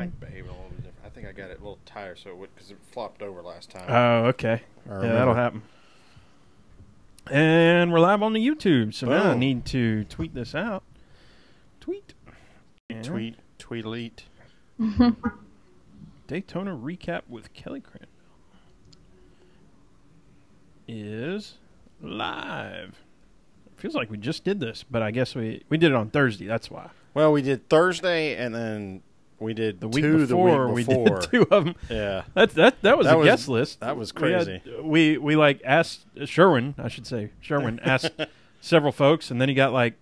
might behave a little bit different. I think I got it a little tighter so it would, because it flopped over last time. Oh, okay. Yeah, that'll happen. And we're live on the YouTube, so now I need to tweet this out. Tweet. And Tweet-elite. Daytona Recap with Kelly Crandall is live. Feels like we just did this, but I guess we did it on Thursday. That's why. Well, we did Thursday, and then we did the week before. We did two of them. Yeah, that was a guest list. That was crazy. We like asked Sherwin. I should say Sherwin asked several folks, and then he got like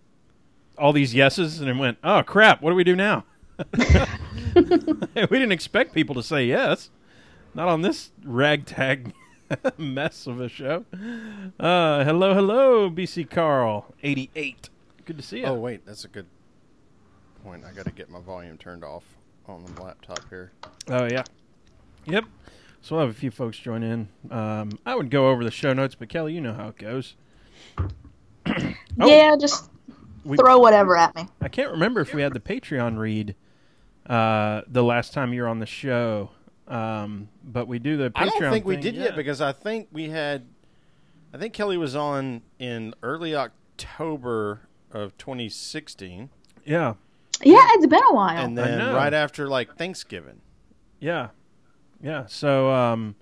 all these yeses, and then went, "Oh crap! What do we do now?" We didn't expect people to say yes. Not on this ragtag mess of a show. Hello, BC Carl, 88. Good to see you. Oh, wait, that's a good point. I got to get my volume turned off on the laptop here. Oh, yeah. Yep. So we'll have a few folks join in. I would go over the show notes, but Kelly, you know how it goes. Yeah, just throw whatever at me. I can't remember if we had the Patreon read the last time you were on the show. But we do the Patreon I don't think we thing. did yet, because I think Kelly was on in early October of 2016. Yeah. Yeah, it's been a while. And then right after like Thanksgiving. Yeah. Yeah. So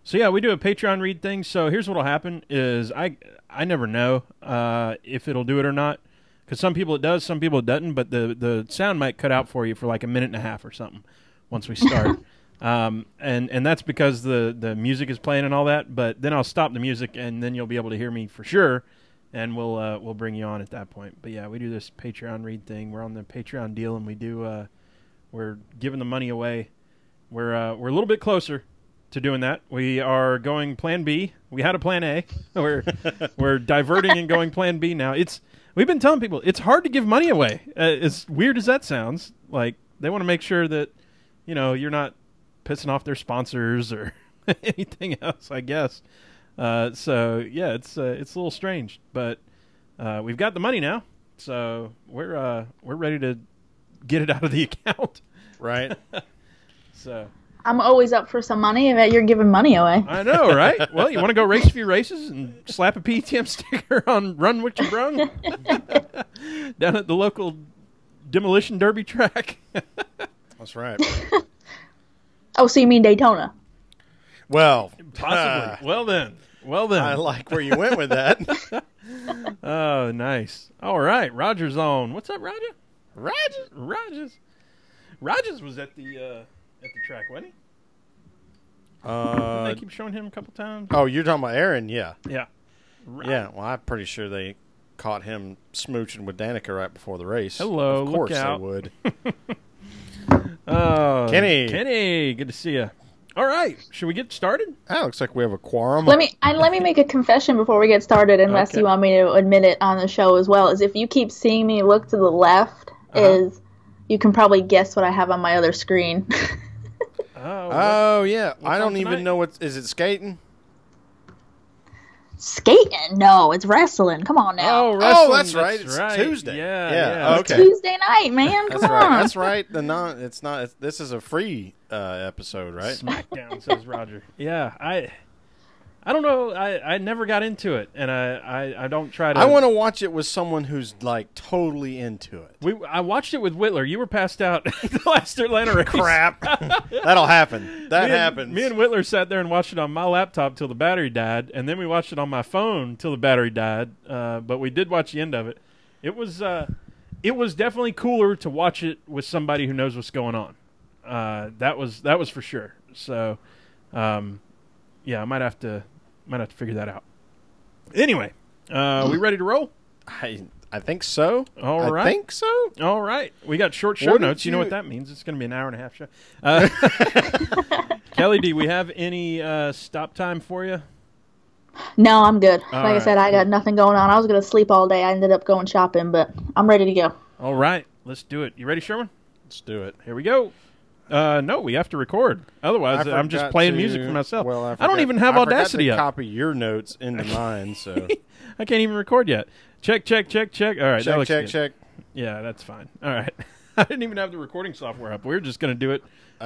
yeah, we do a Patreon read thing. So here's what'll happen is I never know if it'll do it or not. Because some people it does, some people it doesn't, but the sound might cut out for you for like a minute and a half or something once we start. And that's because the music is playing and all that. But then I'll stop the music, and then you'll be able to hear me for sure, and we'll bring you on at that point. But yeah, we do this Patreon read thing. We're on the Patreon deal, and we do we're giving the money away. We're a little bit closer to doing that. We are going Plan B. We had a Plan A. We're diverting and going Plan B now. We've been telling people it's hard to give money away. As weird as that sounds, like they want to make sure that you're not pissing off their sponsors or anything else, I guess. So yeah, it's a little strange, but we've got the money now, so we're ready to get it out of the account. Right. So I'm always up for some money if you're giving money away. I know, right? Well, you want to go race a few races and slap a PTM sticker on Run What You Brung down at the local demolition derby track. That's right. Oh, so you mean Daytona? Well, possibly. Well then. I like where you went with that. Oh, nice. All right, Roger's on. What's up, Roger? Rogers was at the track, wasn't he? Didn't they keep showing him a couple times? Oh, you're talking about Aaron? Yeah. Yeah. Yeah. Well, I'm pretty sure they caught him smooching with Danica right before the race. Hello. Of course look out. they would. Oh, Kenny, good to see you. All right, should we get started? That looks like we have a quorum. Let me make a confession before we get started, unless you want me to admit it on the show as well. Is if you keep seeing me look to the left, is you can probably guess what I have on my other screen. Oh yeah, I don't even know is it skating? Skating? No, it's wrestling. Come on now. Oh, wrestling. Oh, that's right. It's Tuesday. Yeah. Okay. It's Tuesday night, man. Come on. That's right. It's not. This is a free episode, right? SmackDown, says Roger. Yeah, I don't know. I never got into it, and I don't try to. I want to watch it with someone who's like totally into it. I watched it with Whitler. You were passed out at the last Atlanta race. Crap. That'll happen. That happens. Me and Whitler sat there and watched it on my laptop till the battery died, and then we watched it on my phone till the battery died. But we did watch the end of it. It was definitely cooler to watch it with somebody who knows what's going on. That was for sure. So, yeah, I might have to figure that out. Anyway, we ready to roll? I think so. All right. I think so. All right. We got short show notes. You know what that means. It's going to be an hour and a half show. Kelly, do we have any stop time for you? No, I'm good. All I said, I got nothing going on. I was going to sleep all day. I ended up going shopping, but I'm ready to go. All right. Let's do it. You ready, Sherman? Let's do it. Here we go. No, we have to record. Otherwise, I'm just playing music for myself. Well, I don't even have Audacity up. I forgot to copy your notes into mine, so I can't even record yet. Check. All right, check. Yeah, that's fine. All right. I didn't even have the recording software up. We were just going to do it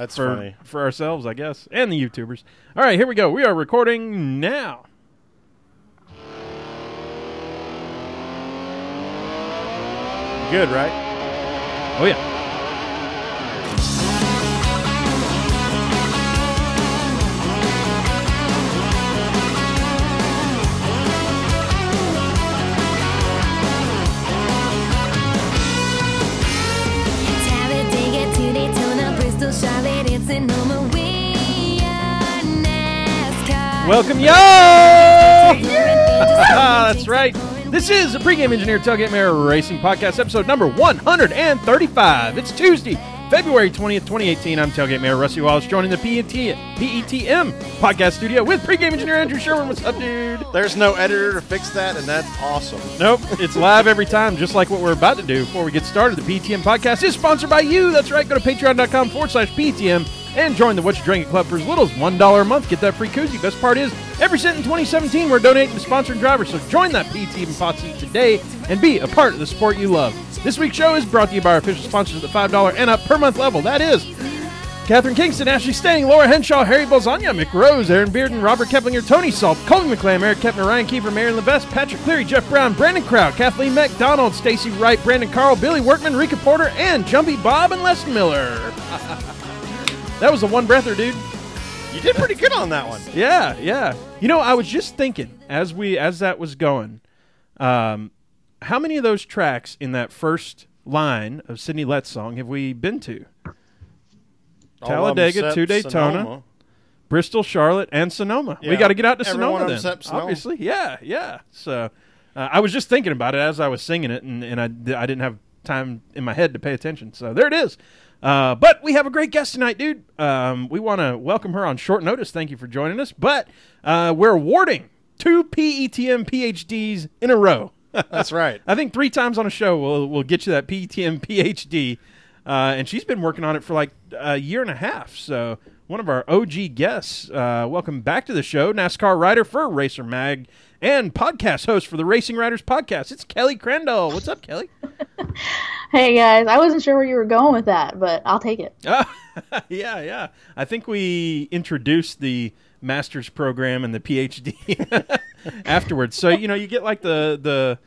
funny. For ourselves, I guess, and the YouTubers. All right, here we go. We are recording now. Good, right? Oh, yeah. Welcome, y'all! That's right. This is the Pregame Engineer Tailgate Mayor Racing Podcast, episode number 135. It's Tuesday, February 20th, 2018. I'm Tailgate Mayor Rusty Wallace, joining the PETM podcast studio with Pregame Engineer Andrew Sherman. What's up, dude? There's no editor to fix that, and that's awesome. Nope, it's live every time, just like what we're about to do. Before we get started, the PETM podcast is sponsored by you. That's right. Go to patreon.com/PETM and join the What You Drinking Club for as little as $1 a month. Get that free koozie. Best part is, every cent in 2017, we're donating to sponsored drivers. So join that PETM posse today and be a part of the sport you love. This week's show is brought to you by our official sponsors at the $5 and up per month level. That is Catherine Kingston, Ashley Stang, Laura Henshaw, Harry Bolzania, Mick Rose, Aaron Bearden, Robert Keplinger, Tony Salt, Colby McClam, Eric Kepner, Ryan Kiefer, Marion Levesque, Patrick Cleary, Jeff Brown, Brandon Crow, Kathleen McDonald, Stacy Wright, Brandon Carl, Billy Workman, Rika Porter, and Jumpy Bob and Les Miller. That was a one-breather, dude. You did pretty good on that one. Yeah. You know, I was just thinking, as that was going, how many of those tracks in that first line of Sidney Lett's song have we been to? Talladega, to Daytona, Sonoma. Bristol, Charlotte, and Sonoma. Yeah. We got to get out to Every Sonoma one of then. them except Sonoma. Obviously, yeah. So I was just thinking about it as I was singing it, and I didn't have time in my head to pay attention. So there it is. But we have a great guest tonight, dude. We want to welcome her on short notice. Thank you for joining us. But we're awarding 2 PETM PhDs in a row. That's right. I think 3 times on a show we'll get you that PETM PhD. And she's been working on it for like a year and a half. So one of our OG guests. Welcome back to the show. NASCAR writer for Racer Mag and podcast host for the Racing Writers Podcast. It's Kelly Crandall. What's up, Kelly? Hey, guys. I wasn't sure where you were going with that, but I'll take it. Yeah. I think we introduced the master's program and the PhD afterwards. So, you get like the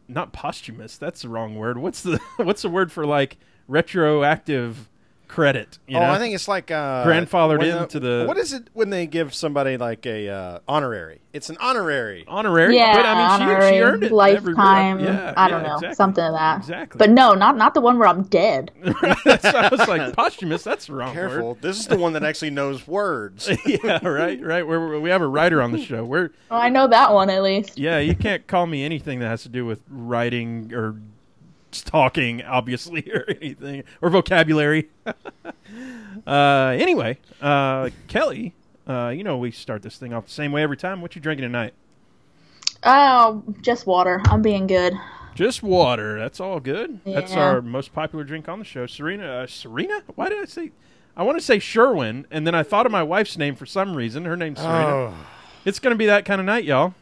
not posthumous. That's the wrong word. What's the word for like retroactive credit? I think it's like grandfathered into the. What is it when they give somebody like a honorary? It's an honorary. Yeah, but I mean, she earned it. Lifetime. I don't know, exactly. Something of that. Exactly. But no, not the one where I'm dead. I was like, posthumous. That's the wrong Careful. word. This is the one that actually knows words. Yeah, right. We have a writer on the show. Well, I know that one at least. Yeah, you can't call me anything that has to do with writing or talking, obviously, or anything, or vocabulary. Anyway, Kelly, we start this thing off the same way every time. What you drinking tonight? Oh, just water. I'm being good. Just water. That's all good. Yeah. That's our most popular drink on the show. Serena? Why did I say? I want to say Sherwin, and then I thought of my wife's name for some reason. Her name's Serena. Oh. It's going to be that kind of night, y'all.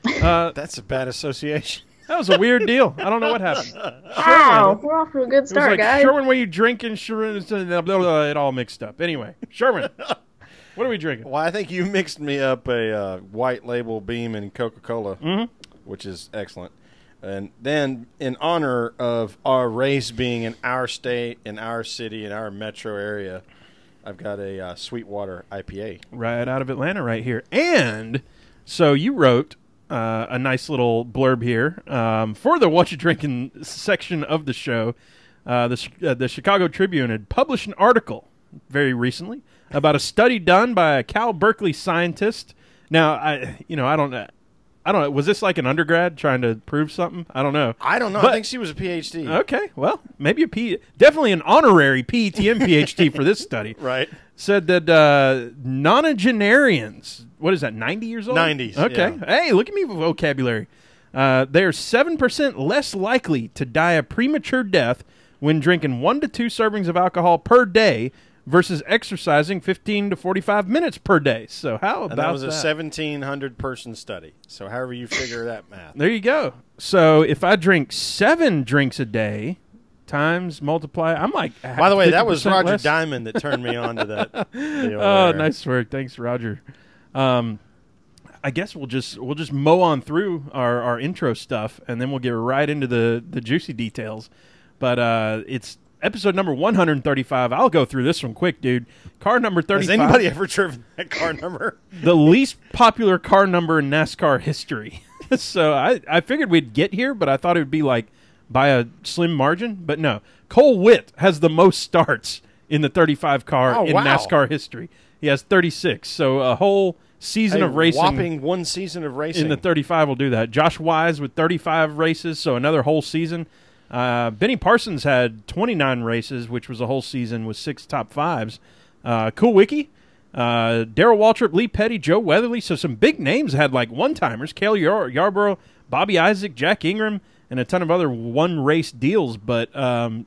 That's a bad association. That was a weird deal. I don't know what happened. Wow, we're off to a good start, guys. Sherwin, where you drinking? Sherwin, it all mixed up. Anyway, Sherwin, what are we drinking? Well, I think you mixed me up a white label Beam and Coca-Cola, which is excellent. And then, in honor of our race being in our state, in our city, in our metro area, I've got a Sweetwater IPA. Right out of Atlanta right here. And so you wrote a nice little blurb here for the What You Drinking section of the show. The Chicago Tribune had published an article very recently about a study done by a Cal Berkeley scientist. Now, I don't know. Was this like an undergrad trying to prove something? I don't know. I don't know. I think she was a PhD. Okay, well, maybe definitely an honorary PETM PhD for this study. Right. Said that nonagenarians, what is that, 90 years old? 90s, Okay. yeah. Hey, look at me with vocabulary. They're 7% less likely to die a premature death when drinking 1 to 2 servings of alcohol per day versus exercising 15 to 45 minutes per day. So how about that? And that was a 1,700-person study. So however you figure that math. There you go. So if I drink 7 drinks a day, times multiply. I'm like, by the way, that was 50% Roger less. Diamond that turned me on to that deal Oh, there. nice work. Thanks, Roger. I guess we'll just mow on through our intro stuff, and then we'll get right into the juicy details. But it's episode number 135. I'll go through this one quick, dude. Car number 35. Has anybody ever driven that car number? The least popular car number in NASCAR history. So I figured we'd get here, but I thought it would be like by a slim margin. But no. Cole Witt has the most starts in the 35 car in NASCAR history. He has 36. So a whole season of racing. Whopping one season of racing. In the 35 will do that. Josh Wise with 35 races, so another whole season. Benny Parsons had 29 races, which was a whole season with 6 top 5s. Cool Wiki. Darrell Waltrip, Lee Petty, Joe Weatherly. So some big names had like one-timers. Cale Yarborough, Bobby Isaac, Jack Ingram, and a ton of other one-race deals. But,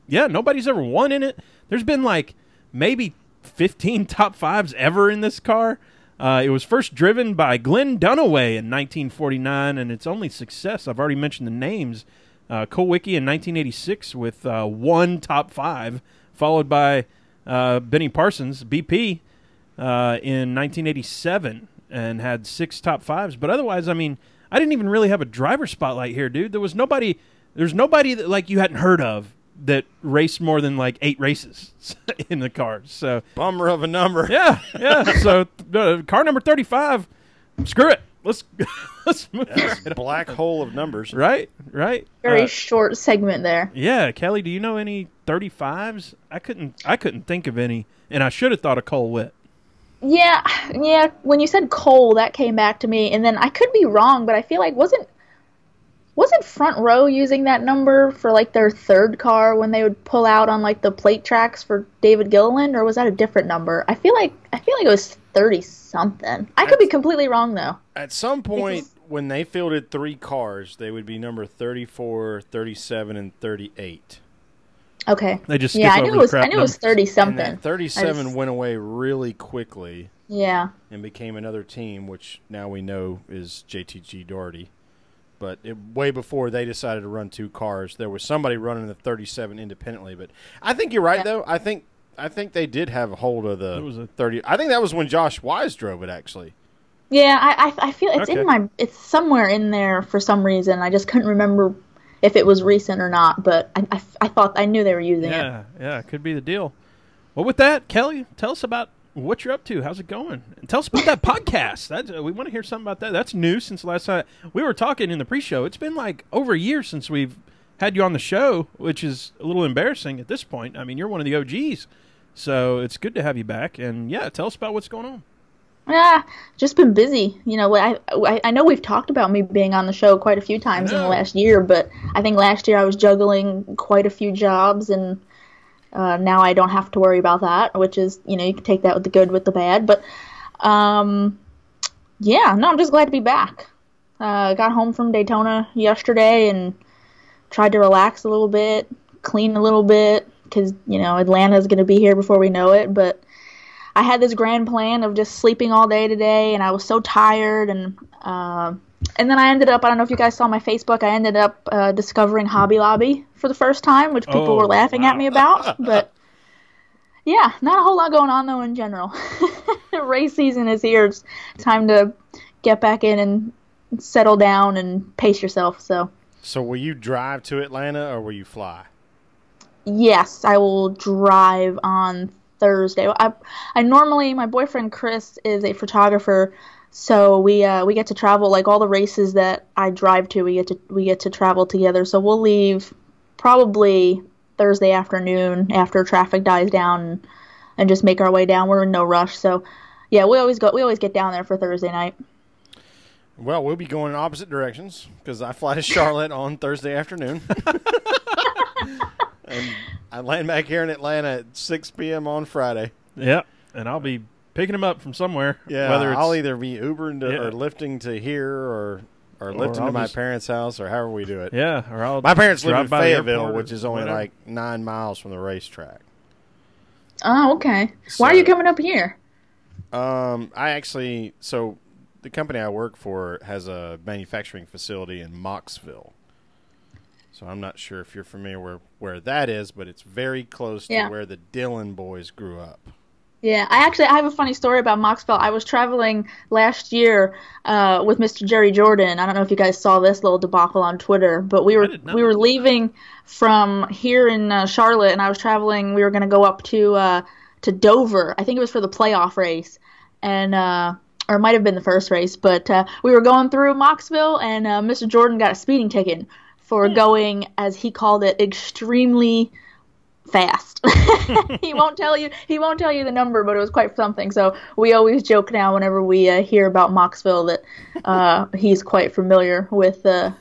yeah, nobody's ever won in it. There's been like maybe 15 top 5s ever in this car. It was first driven by Glenn Dunaway in 1949, and its only success, I've already mentioned the names, Cole Wiki in 1986 with 1 top 5, followed by Benny Parsons, BP, in 1987, and had 6 top 5s. But otherwise, I mean, I didn't even really have a driver spotlight here, dude. There's nobody that like you hadn't heard of that raced more than like 8 races in the car. So bummer of a number. Yeah. So car number 35. Screw it. Let's move. Black hole of numbers. Right. Very short segment there. Yeah, Kelly, do you know any 35s? I couldn't think of any, and I should have thought of Cole Witt. Yeah. When you said Cole, that came back to me, and then I could be wrong, but I feel like wasn't Front Row using that number for like their third car when they would pull out on like the plate tracks for David Gilliland, or was that a different number? I feel like it was 30 something. I could be completely wrong though. At some point when they fielded 3 cars, they would be number 34, 37, and 38. Okay. They just I knew it was 30 something. And that 37 went away really quickly. Yeah. And became another team, which now we know is JTG Doherty. But way before they decided to run 2 cars, there was somebody running the 37 independently. But I think you're right, though. I think they did have a hold of the 30. I think that was when Josh Wise drove it, actually. Yeah, I feel it's it's somewhere in there for some reason. I just couldn't remember if it was recent or not. But I knew they were using it. Yeah, it could be the deal. Well, with that, Kelly, tell us about what you're up to. How's it going? And tell us about that podcast. We want to hear something about that. That's new since last time we were talking in the pre-show. It's been like over a year since we've had you on the show, which is a little embarrassing at this point. I mean, you're one of the OGs, so it's good to have you back. And yeah, tell us about what's going on. Yeah, just been busy. You know, I know we've talked about me being on the show quite a few times in the last year, but I think last year I was juggling quite a few jobs, and now I don't have to worry about that, which is, you know, you can take that with the good, with the bad. But, I'm just glad to be back. Got home from Daytona yesterday and tried to relax a little bit, clean a little bit, because, you know, Atlanta's going to be here before we know it. But I had this grand plan of just sleeping all day today, and I was so tired. And then I ended up, I don't know if you guys saw my Facebook, I ended up discovering Hobby Lobby for the first time, which people were laughing at me about. But, yeah, not a whole lot going on, though, in general. Race season is here. It's time to get back in and settle down and pace yourself. So will you drive to Atlanta, or will you fly? Yes, I will drive on Thursday. I normally, my boyfriend Chris is a photographer, so we get to travel, like all the races that I drive to, we get to travel together. So we'll leave probably Thursday afternoon after traffic dies down and just make our way down. We're in no rush. So yeah, we always get down there for Thursday night. Well, we'll be going in opposite directions because I fly to Charlotte on Thursday afternoon. And I land back here in Atlanta at 6 p.m. on Friday. Yep, and I'll be picking him up from somewhere. Yeah, I'll either be Ubering or lifting to here or lifting to my parents' house, or however we do it. Yeah, or my parents live in Fayetteville, which is only like 9 miles from the racetrack. Oh, okay. Why are you coming up here? The company I work for has a manufacturing facility in Mocksville. So I'm not sure if you're familiar where that is, but it's very close to where the Dillon boys grew up. Yeah, I have a funny story about Moxville. I was traveling last year with Mr. Jerry Jordan. I don't know if you guys saw this little debacle on Twitter, but we were leaving from here in Charlotte, and I was traveling. We were going to go up to Dover. I think it was for the playoff race, and or it might have been the first race. But we were going through Moxville, and Mr. Jordan got a speeding ticket for going, as he called it, extremely fast. He won't tell you the number, but it was quite something. So we always joke now whenever we hear about Moxville that he's quite familiar with that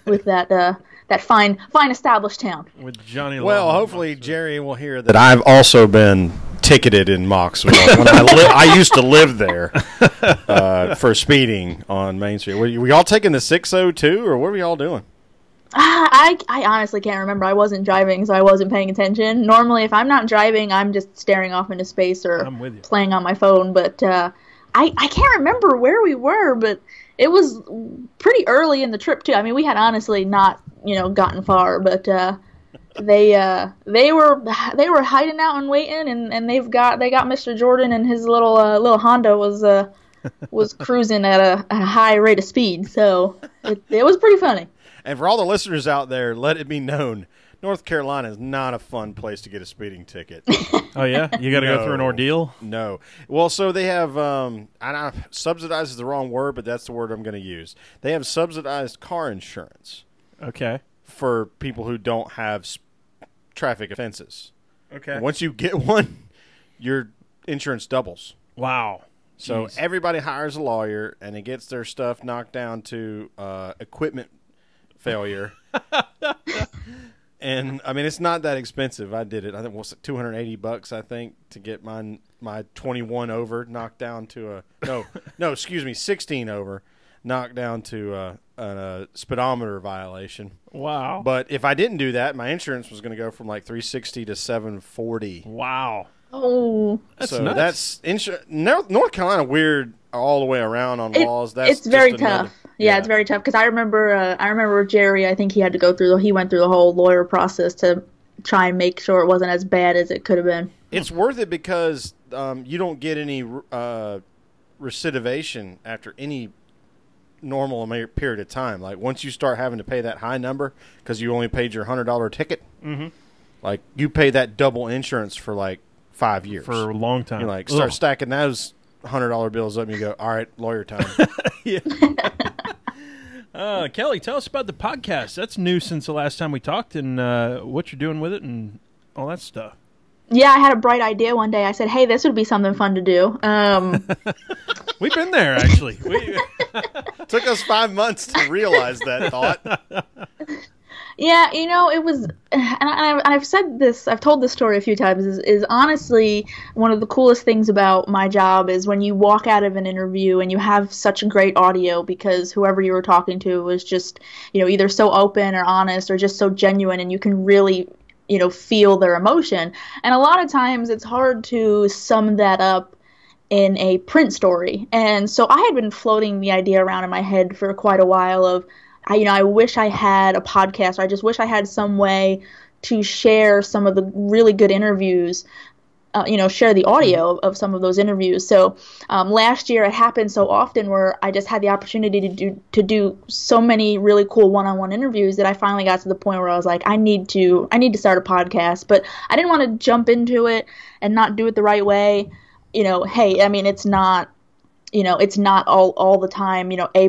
fine established town. With Johnny. Well, hopefully Jerry will hear that I've also been ticketed in Moxville when I used to live there for speeding on Main Street. Were y'all taking the 602 or what were y'all doing? I honestly can't remember. I wasn't driving, so I wasn't paying attention. Normally, if I'm not driving, I'm just staring off into space or playing on my phone. But I can't remember where we were, but it was pretty early in the trip too. I mean, we had honestly not gotten far, but they were hiding out and waiting, and they got Mr. Jordan, and his little Honda was cruising at a high rate of speed. So it was pretty funny. And for all the listeners out there, let it be known, North Carolina is not a fun place to get a speeding ticket. Oh, yeah? You got to go through an ordeal? No. Well, so they have, subsidized is the wrong word, but that's the word I'm going to use. They have subsidized car insurance. Okay. For people who don't have traffic offenses. Okay. Once you get one, your insurance doubles. Wow. So everybody hires a lawyer, and it gets their stuff knocked down to equipment failure. And I mean, it's not that expensive. I did it. I think it was $280, I think, to get my 21 over knocked down to a 16 over knocked down to a speedometer violation. Wow. But if I didn't do that, my insurance was going to go from like $360 to $740. Wow. Oh, that's so nuts. That's North Carolina weird all the way around on laws. It's very tough. Yeah, it's very tough because I remember Jerry. I think he went through the whole lawyer process to try and make sure it wasn't as bad as it could have been. It's worth it because you don't get any recidivation after any normal period of time. Like once you start having to pay that high number because you only paid your $100 ticket, like you pay that double insurance for like 5 years for a long time. You like start stacking those $100 bills up and you go, all right, lawyer time. Yeah. Kelly, tell us about the podcast. That's new since the last time we talked, and what you're doing with it and all that stuff. Yeah, I had a bright idea one day. I said, hey, this would be something fun to do. We've been there, actually. Took us 5 months to realize that thought. Yeah, it was, and I've said this, I've told this story a few times, is honestly one of the coolest things about my job is when you walk out of an interview and you have such great audio because whoever you were talking to was just, either so open or honest or just so genuine and you can really, feel their emotion. And a lot of times it's hard to sum that up in a print story. And so I had been floating the idea around in my head for quite a while of, I wish I had a podcast. Or I just wish I had some way to share some of the really good interviews, share the audio of some of those interviews. So last year it happened so often where I just had the opportunity to do so many really cool one-on-one interviews that I finally got to the point where I was like, I need to start a podcast. But I didn't want to jump into it and not do it the right way. Hey, I mean, it's not all the time, A+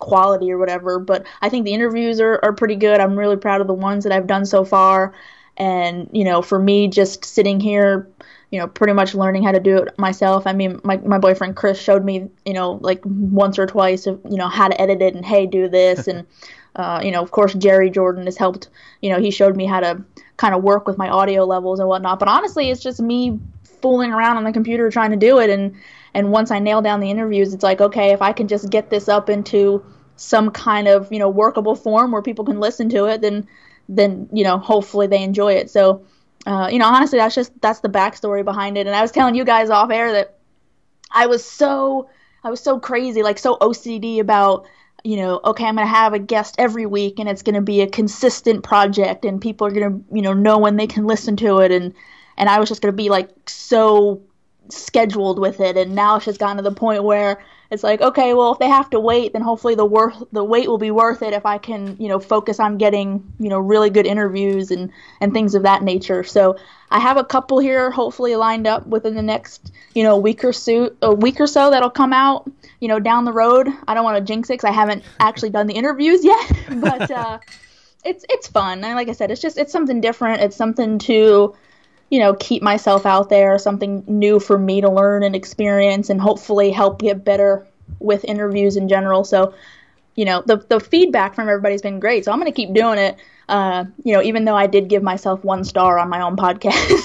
quality or whatever, but I think the interviews are pretty good. I'm really proud of the ones that I've done so far. And, for me, just sitting here, pretty much learning how to do it myself. I mean, my boyfriend Chris showed me, like once or twice of, how to edit it and, hey, do this. And, of course, Jerry Jordan has helped, he showed me how to kind of work with my audio levels and whatnot. But honestly, it's just me fooling around on the computer trying to do it. And once I nail down the interviews, it's like, okay, if I can just get this up into some kind of, workable form where people can listen to it, then hopefully they enjoy it. So, honestly, that's the backstory behind it. And I was telling you guys off air that I was so crazy, like so OCD about okay, I'm going to have a guest every week and it's going to be a consistent project and people are going to, know when they can listen to it. And I was just going to be like so scheduled with it. And now it's just gotten to the point where it's like, okay, well, if they have to wait, then hopefully the wait will be worth it if I can, focus on getting, really good interviews and things of that nature. So I have a couple here hopefully lined up within the next, week or so that'll come out, down the road. I don't want to jinx it because I haven't actually done the interviews yet, but it's fun. And like I said, it's something different. It's something to, keep myself out there, something new for me to learn and experience and hopefully help get better with interviews in general. So, the feedback from everybody's been great. So I'm going to keep doing it, even though I did give myself 1 star on my own podcast.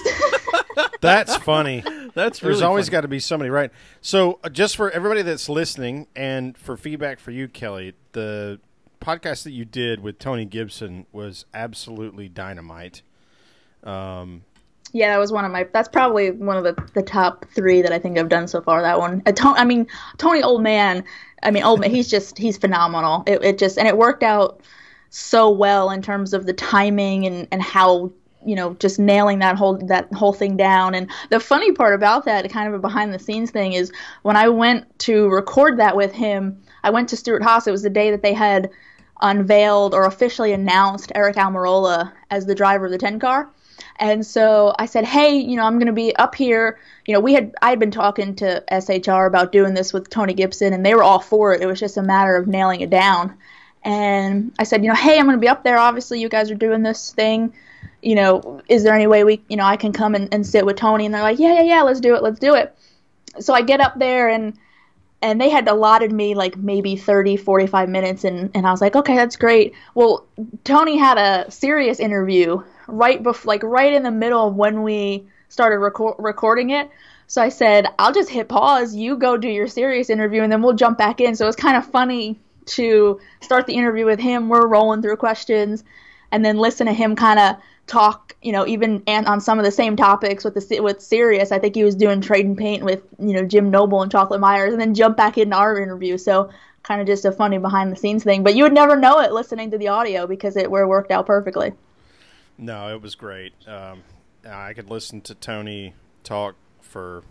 That's funny. That's really There's always funny. got to be somebody, right? So just for everybody that's listening and for feedback for you, Kelly, the podcast that you did with Tony Gibson was absolutely dynamite. Yeah, that was that's probably one of the top 3 that I think I've done so far. That one, Tony Old Man, he's phenomenal. It worked out so well in terms of the timing and how, just nailing that whole thing down. And the funny part about that, kind of a behind the scenes thing, is when I went to record that with him, I went to Stewart Haas. It was the day that they had unveiled or officially announced Eric Almirola as the driver of the 10 car. And so I said, hey, I'm going to be up here. I had been talking to SHR about doing this with Tony Gibson, and they were all for it. It was just a matter of nailing it down. And I said, hey, I'm going to be up there. Obviously, you guys are doing this thing. Is there any way I can come and sit with Tony? And they're like, yeah, let's do it. So I get up there, and they had allotted me like maybe 30, 45 minutes, and I was like, okay, that's great. Well, Tony had a serious interview right in the middle of when we started recording it. So I said, I'll just hit pause, you go do your serious interview, and then we'll jump back in. So it was kind of funny to start the interview with him. We're rolling through questions, and then listen to him kind of talk, even on some of the same topics with Sirius. I think he was doing Trade and Paint with, Jim Noble and Chocolate Myers, and then jump back into our interview. So kind of just a funny behind the scenes thing. But you would never know it listening to the audio because it worked out perfectly. No, it was great. I could listen to Tony talk for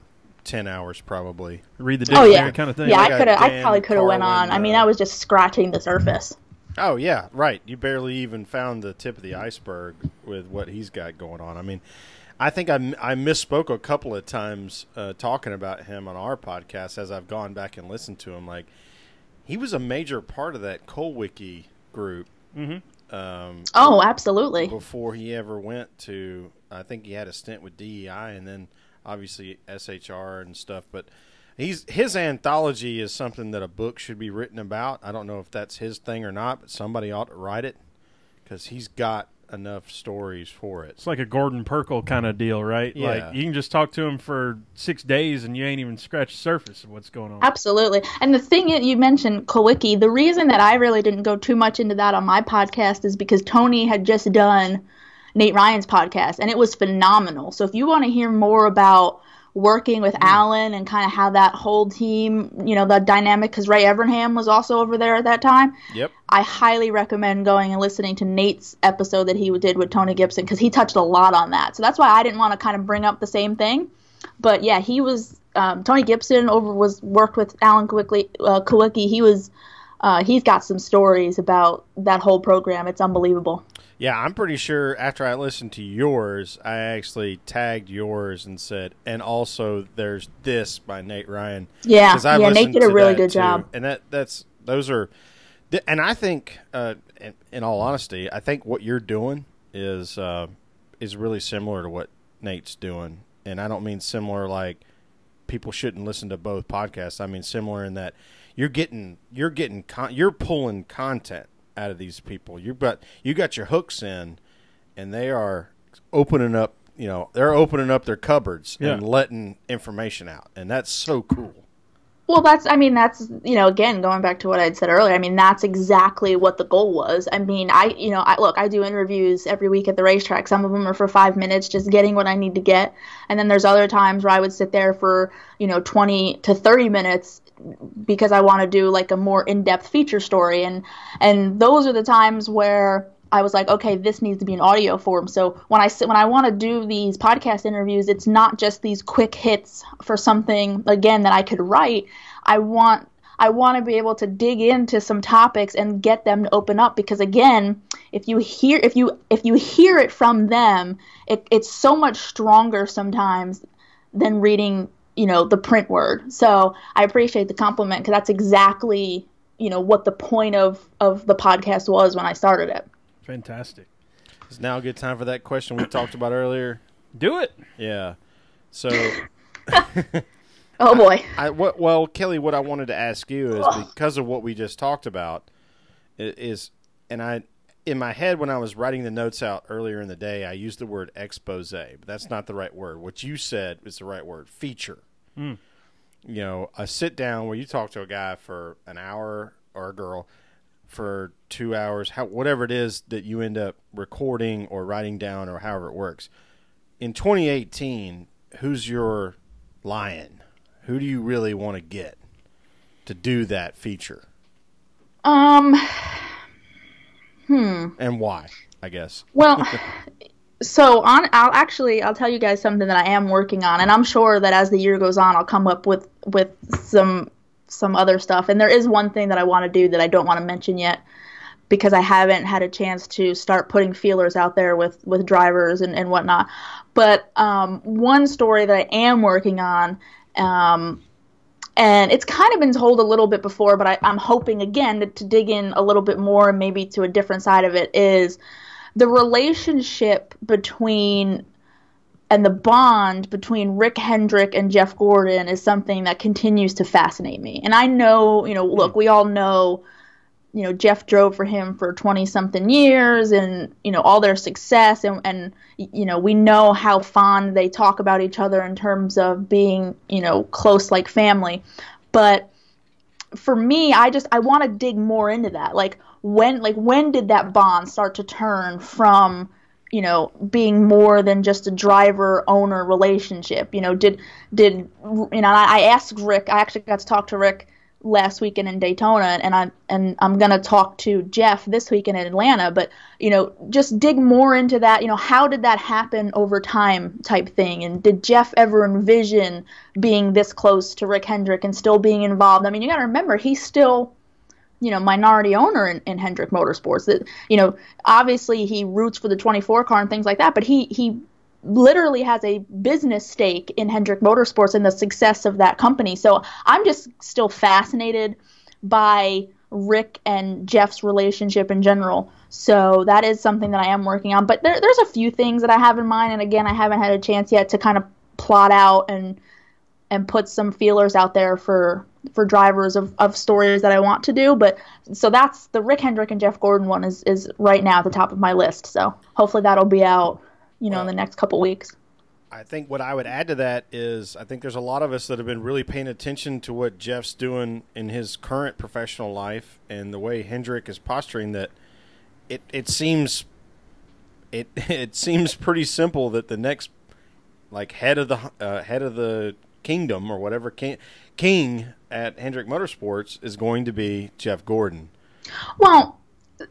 10 hours probably. Read the dictionary kind of thing. Yeah, I probably could have went on. I was just scratching the surface. Oh, yeah, right. You barely even found the tip of the iceberg with what he's got going on. I mean, I think I misspoke a couple of times talking about him on our podcast as I've gone back and listened to him. Like, he was a major part of that Coal Wiki group. Mm-hmm. Absolutely. Before he ever went to, I think he had a stint with DEI and then obviously SHR and stuff. But his anthology is something that a book should be written about. I don't know if that's his thing or not, but somebody ought to write it because he's got enough stories for it. It's like a Gordon Perkle kind of deal, right? Yeah. Like you can just talk to him for 6 days and you ain't even scratched the surface of what's going on. Absolutely. And the thing that you mentioned, Kowicki, the reason that I really didn't go too much into that on my podcast is because Tony had just done Nate Ryan's podcast, and it was phenomenal. So if you want to hear more about working with Alan and kind of how that whole team, the dynamic, because Ray Evernham was also over there at that time. Yep. I highly recommend going and listening to Nate's episode that he did with Tony Gibson because he touched a lot on that. So that's why I didn't want to kind of bring up the same thing. But yeah, he was Tony Gibson worked with Alan Kowicki. He's got some stories about that whole program. It's unbelievable. Yeah, I'm pretty sure after I listened to yours, I actually tagged yours and said, and also there's this by Nate Ryan. Yeah, Nate did a really good job. And those are, and I think, in all honesty, I think what you're doing is really similar to what Nate's doing. And I don't mean similar like people shouldn't listen to both podcasts. I mean similar in that you're pulling content out of these people. You got your hooks in, and they are opening up. They're opening up their cupboards and letting information out, and that's so cool. Well, that's, again, going back to what I'd said earlier, I mean, that's exactly what the goal was. I mean, look, I do interviews every week at the racetrack. Some of them are for 5 minutes, just getting what I need to get. And then there's other times where I would sit there for, 20 to 30 minutes because I want to do like a more in-depth feature story. And those are the times where I was like, okay, this needs to be in audio form. So when I want to do these podcast interviews, it's not just these quick hits for something, again, that I could write. I want to be able to dig into some topics and get them to open up, because again, if you hear it from them, it's so much stronger sometimes than reading, the print word. So I appreciate the compliment, because that's exactly, what the point of the podcast was when I started it. Fantastic. Is now a good time for that question we talked about earlier? Do it. Yeah. So. Oh boy. Well, Kelly, what I wanted to ask you is, because of what we just talked about, in my head when I was writing the notes out earlier in the day, I used the word expose, but that's not the right word. What you said is the right word, feature. Mm. A sit down where you talk to a guy for an hour, or a girl for 2 hours, whatever it is that you end up recording or writing down, or however it works. In 2018, who's your lion? Who do you really want to get to do that feature? And why, I guess. Well, so I'll tell you guys something that I am working on, and I'm sure that as the year goes on, I'll come up with some other stuff. And there is one thing that I want to do that I don't want to mention yet, because I haven't had a chance to start putting feelers out there with drivers and whatnot. But one story that I am working on, and it's kind of been told a little bit before, but I'm hoping again to dig in a little bit more, and maybe to a different side of it, is the relationship between and the bond between Rick Hendrick and Jeff Gordon is something that continues to fascinate me. And I know, look, we all know, Jeff drove for him for 20-something years, and, all their success, and we know how fond they talk about each other in terms of being, close like family. But for me, I want to dig more into that. Like when did that bond start to turn from, being more than just a driver-owner relationship? I asked Rick, I actually got to talk to Rick last weekend in Daytona, and I'm going to talk to Jeff this weekend in Atlanta, but, just dig more into that, how did that happen over time type thing, and did Jeff ever envision being this close to Rick Hendrick and still being involved? I mean, you got to remember, he's still, minority owner in Hendrick Motorsports. That, obviously he roots for the 24 car and things like that, but he literally has a business stake in Hendrick Motorsports and the success of that company. So I'm just still fascinated by Rick and Jeff's relationship in general. So that is something that I am working on. But there's a few things that I have in mind, and again, I haven't had a chance yet to kind of plot out and put some feelers out there for drivers of stories that I want to do. But so that's the Rick Hendrick and Jeff Gordon one is right now at the top of my list. So hopefully that'll be out, in the next couple weeks. I think what I would add to that is, I think there's a lot of us that have been really paying attention to what Jeff's doing in his current professional life, and the way Hendrick is posturing, that it seems pretty simple that the next head of the kingdom, or whatever, king at Hendrick Motorsports is going to be Jeff Gordon. Well,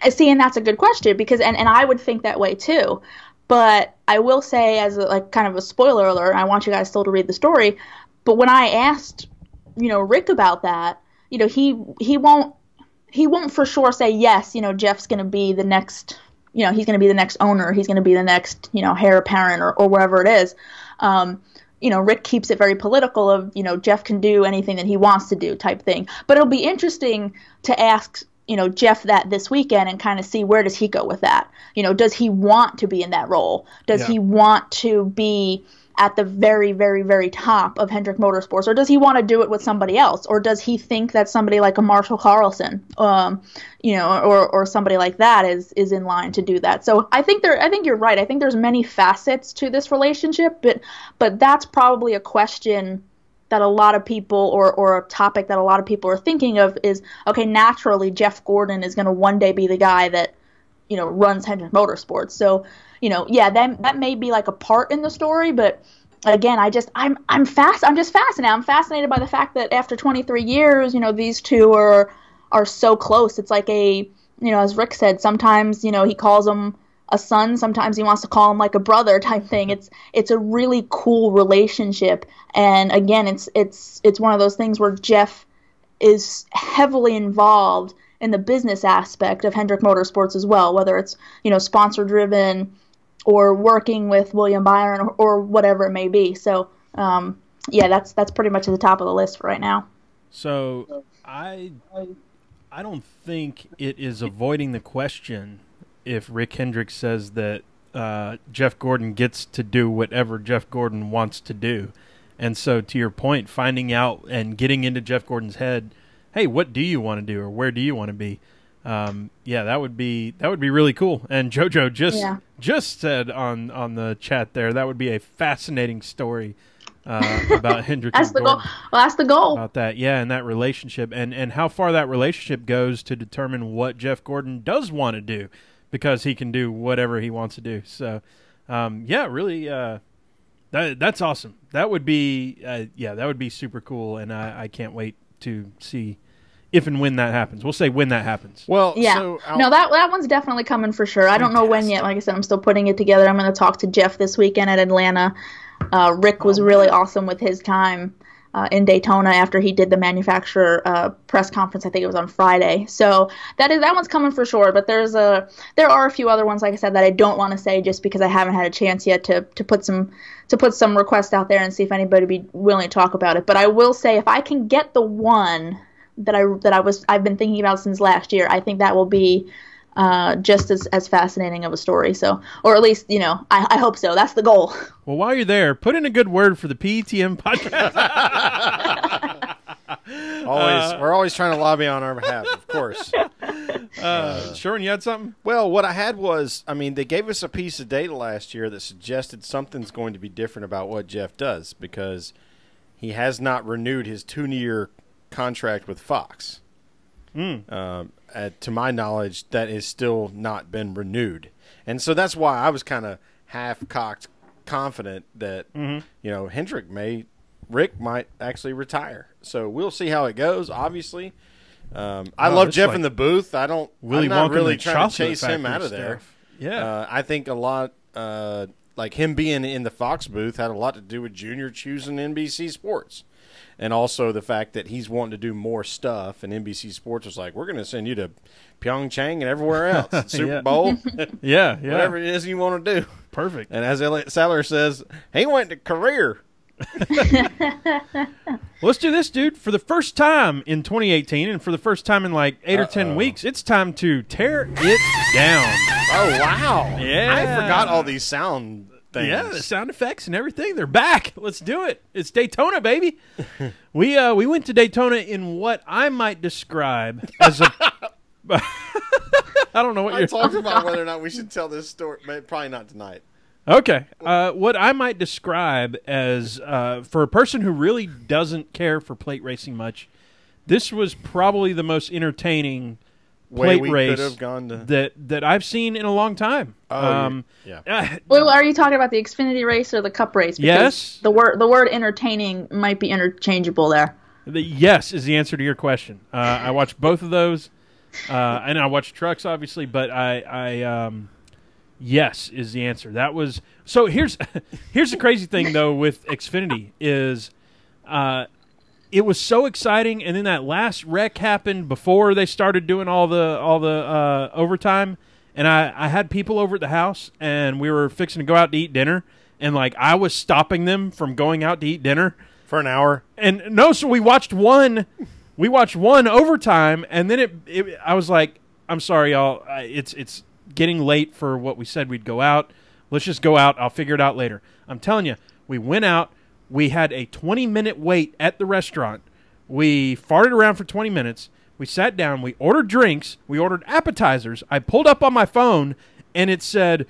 see, and that's a good question, because and I would think that way too. But I will say, as kind of a spoiler alert, I want you guys still to read the story, but when I asked, Rick about that, he won't for sure say yes, Jeff's going to be the next, he's going to be the next owner, he's going to be the next, heir apparent, or wherever it is. Rick keeps it very political of, Jeff can do anything that he wants to do type thing. But it'll be interesting to ask, Jeff that this weekend and kind of see, where does he go with that? Does he want to be in that role? Does he want to be at the very, very, very top of Hendrick Motorsports, or does he want to do it with somebody else? Or does he think that somebody like a Marshall Carlson, or somebody like that is in line to do that? So I think you're right. I think there's many facets to this relationship, but that's probably a question that a lot of people, or a topic that a lot of people are thinking of is, okay, naturally Jeff Gordon is going to one day be the guy that, runs Hendrick Motorsports. So, that may be like a part in the story, but again, I'm just fascinated. I'm fascinated by the fact that after 23 years, these two are so close. It's like as Rick said, sometimes, he calls him a son, sometimes he wants to call him like a brother type thing. It's a really cool relationship. And again, it's one of those things where Jeff is heavily involved in the business aspect of Hendrick Motorsports as well, whether it's, sponsor driven or working with William Byron or whatever it may be. So, that's pretty much at the top of the list for right now. So I don't think it is avoiding the question if Rick Hendricks says that Jeff Gordon gets to do whatever Jeff Gordon wants to do. And so to your point, finding out and getting into Jeff Gordon's head, hey, what do you want to do or where do you want to be? That would be really cool. And JoJo just said on the chat there, that would be a fascinating story about Hendrick. That's the goal. Well, that's the goal. About that, and that relationship and how far that relationship goes to determine what Jeff Gordon does want to do, because he can do whatever he wants to do. So, really, that's awesome. That would be, that would be super cool, and I can't wait to see if and when that happens. We'll say when that happens. Well, yeah. So that one's definitely coming for sure. I don't know when yet. Like I said, I'm still putting it together. I'm going to talk to Jeff this weekend at Atlanta. Rick was really awesome with his time in Daytona after he did the manufacturer press conference. I think it was on Friday. So that one's coming for sure. But there are a few other ones, like I said, that I don't want to say just because I haven't had a chance yet to put some requests out there and see if anybody would be willing to talk about it. But I will say, if I can get the one that I've been thinking about since last year, I think that will be just as fascinating of a story. So, or at least, I hope so. That's the goal. Well, while you're there, put in a good word for the PETM podcast. We're always trying to lobby on our behalf, of course. Sherwin, you had something? Well, what I had was, they gave us a piece of data last year that suggested something's going to be different about what Jeff does, because he has not renewed his 2-year contract with Fox. To my knowledge, that has still not been renewed. And so that's why I was kind of half-cocked confident that, Rick might actually retire. So we'll see how it goes, obviously. I love Jeff in the booth. I'm not really trying to chase him out of there. Yeah. I think a lot, like him being in the Fox booth, had a lot to do with Junior choosing NBC Sports. And also the fact that he's wanting to do more stuff, and NBC Sports was like, we're going to send you to Pyeongchang and everywhere else. Super Bowl. Yeah. Whatever it is you want to do. Perfect. And as Elliot Saller says, he went to career. Let's do this, dude. For the first time in 2018 and for the first time in like 8 or 10 weeks, it's time to tear it down. Oh, wow. Yeah. I forgot all these sound things. Yeah, the sound effects and everything. They're back. Let's do it. It's Daytona, baby. We went to Daytona in what I might describe as a... I don't know what you're talking about. Whether or not we should tell this story. Probably not tonight. Okay. What I might describe as, for a person who really doesn't care for plate racing much, this was probably the most entertaining plate race that I've seen in a long time. Yeah. Well, are you talking about the Xfinity race or the Cup race? Because yes. The word entertaining might be interchangeable there. Yes is the answer to your question. I watched both of those, and I watched trucks, obviously, but yes is the answer. That was so. Here's the crazy thing though with Xfinity is, it was so exciting, and then that last wreck happened before they started doing all the overtime, and I had people over at the house, and we were fixing to go out to eat dinner, and like I was stopping them from going out to eat dinner for an hour. And no, so we watched one overtime, and then I was like, I'm sorry, y'all, it's getting late for what we said we'd go out. Let's just go out. I'll figure it out later. I'm telling you, we went out. We had a 20-minute wait at the restaurant. We farted around for 20 minutes. We sat down. We ordered drinks. We ordered appetizers. I pulled up on my phone, and it said,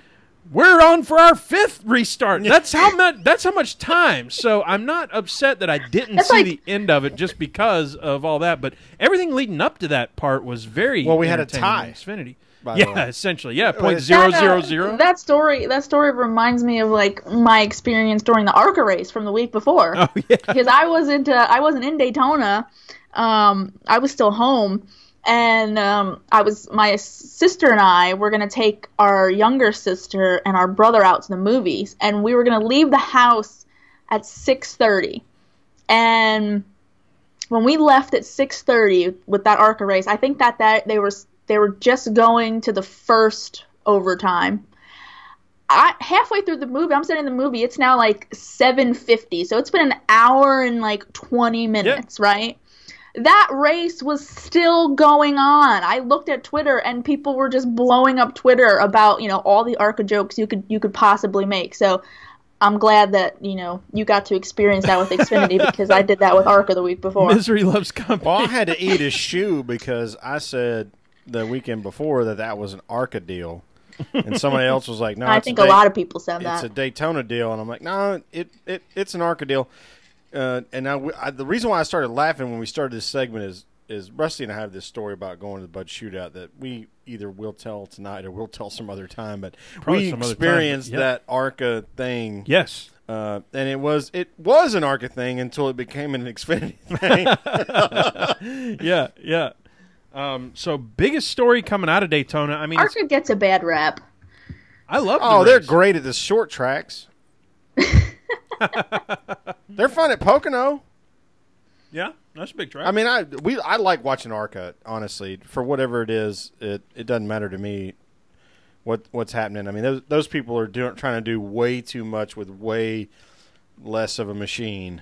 we're on for our 5th restart. That's how much time. So I'm not upset that I didn't see the end of it just because of all that. But everything leading up to that part was very well. We had a tie. Xfinity. Yeah, essentially. Yeah, .000. That story reminds me of like my experience during the ARCA race from the week before. Oh yeah. Because I wasn't in Daytona. I was still home, and my sister and I were gonna take our younger sister and our brother out to the movies, and we were gonna leave the house at 6:30. And when we left at 6:30 with that ARCA race, I think that they were just going to the first overtime. Halfway through the movie, I'm sitting in the movie, it's now like 7:50, so it's been an hour and like 20 minutes, right? That race was still going on. I looked at Twitter, and people were just blowing up Twitter about, all the ARCA jokes you could possibly make. So I'm glad that, you got to experience that with Xfinity because I did that with ARCA the week before. Misery loves company. Well, I had to eat a shoe because I said the weekend before that was an ARCA deal, and somebody else was like, "No." I think a lot of people said that it's a Daytona deal, and I'm like, "No, it's an ARCA deal." And now the reason why I started laughing when we started this segment is Rusty and I have this story about going to the Bud Shootout that we either will tell tonight or we'll tell some other time, but probably we experienced that ARCA thing. Yes. And it was an ARCA thing until it became an Xfinity thing. Yeah. So biggest story coming out of Daytona. I mean, ARCA gets a bad rap. I love. They're great at the short tracks. They're fun at Pocono. Yeah, that's a big track. I mean, I like watching ARCA. Honestly, for whatever it is, it doesn't matter to me what's happening. I mean, those people are trying to do way too much with way less of a machine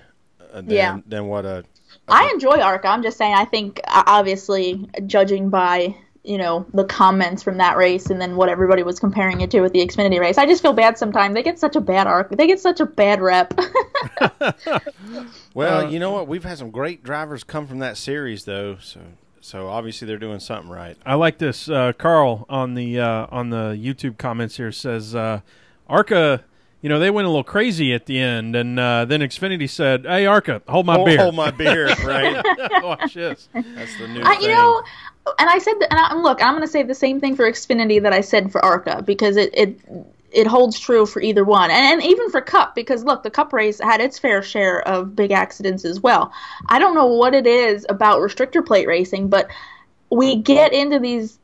than what a. I enjoy ARCA. I'm just saying. I think obviously judging by the comments from that race and then what everybody was comparing it to with the Xfinity race, I just feel bad sometimes. They get such a bad ARCA. They get such a bad rep. Well, you know what? We've had some great drivers come from that series, though. So obviously they're doing something right. I like this. Carl on the YouTube comments here says ARCA. They went a little crazy at the end, and then Xfinity said, "Hey, ARCA, hold my beer." Hold my beer, right? Watch this. That's the new thing. And I said that, and look, I'm going to say the same thing for Xfinity that I said for ARCA because it holds true for either one, and even for Cup because look, the Cup race had its fair share of big accidents as well. I don't know what it is about restrictor plate racing, but we get into these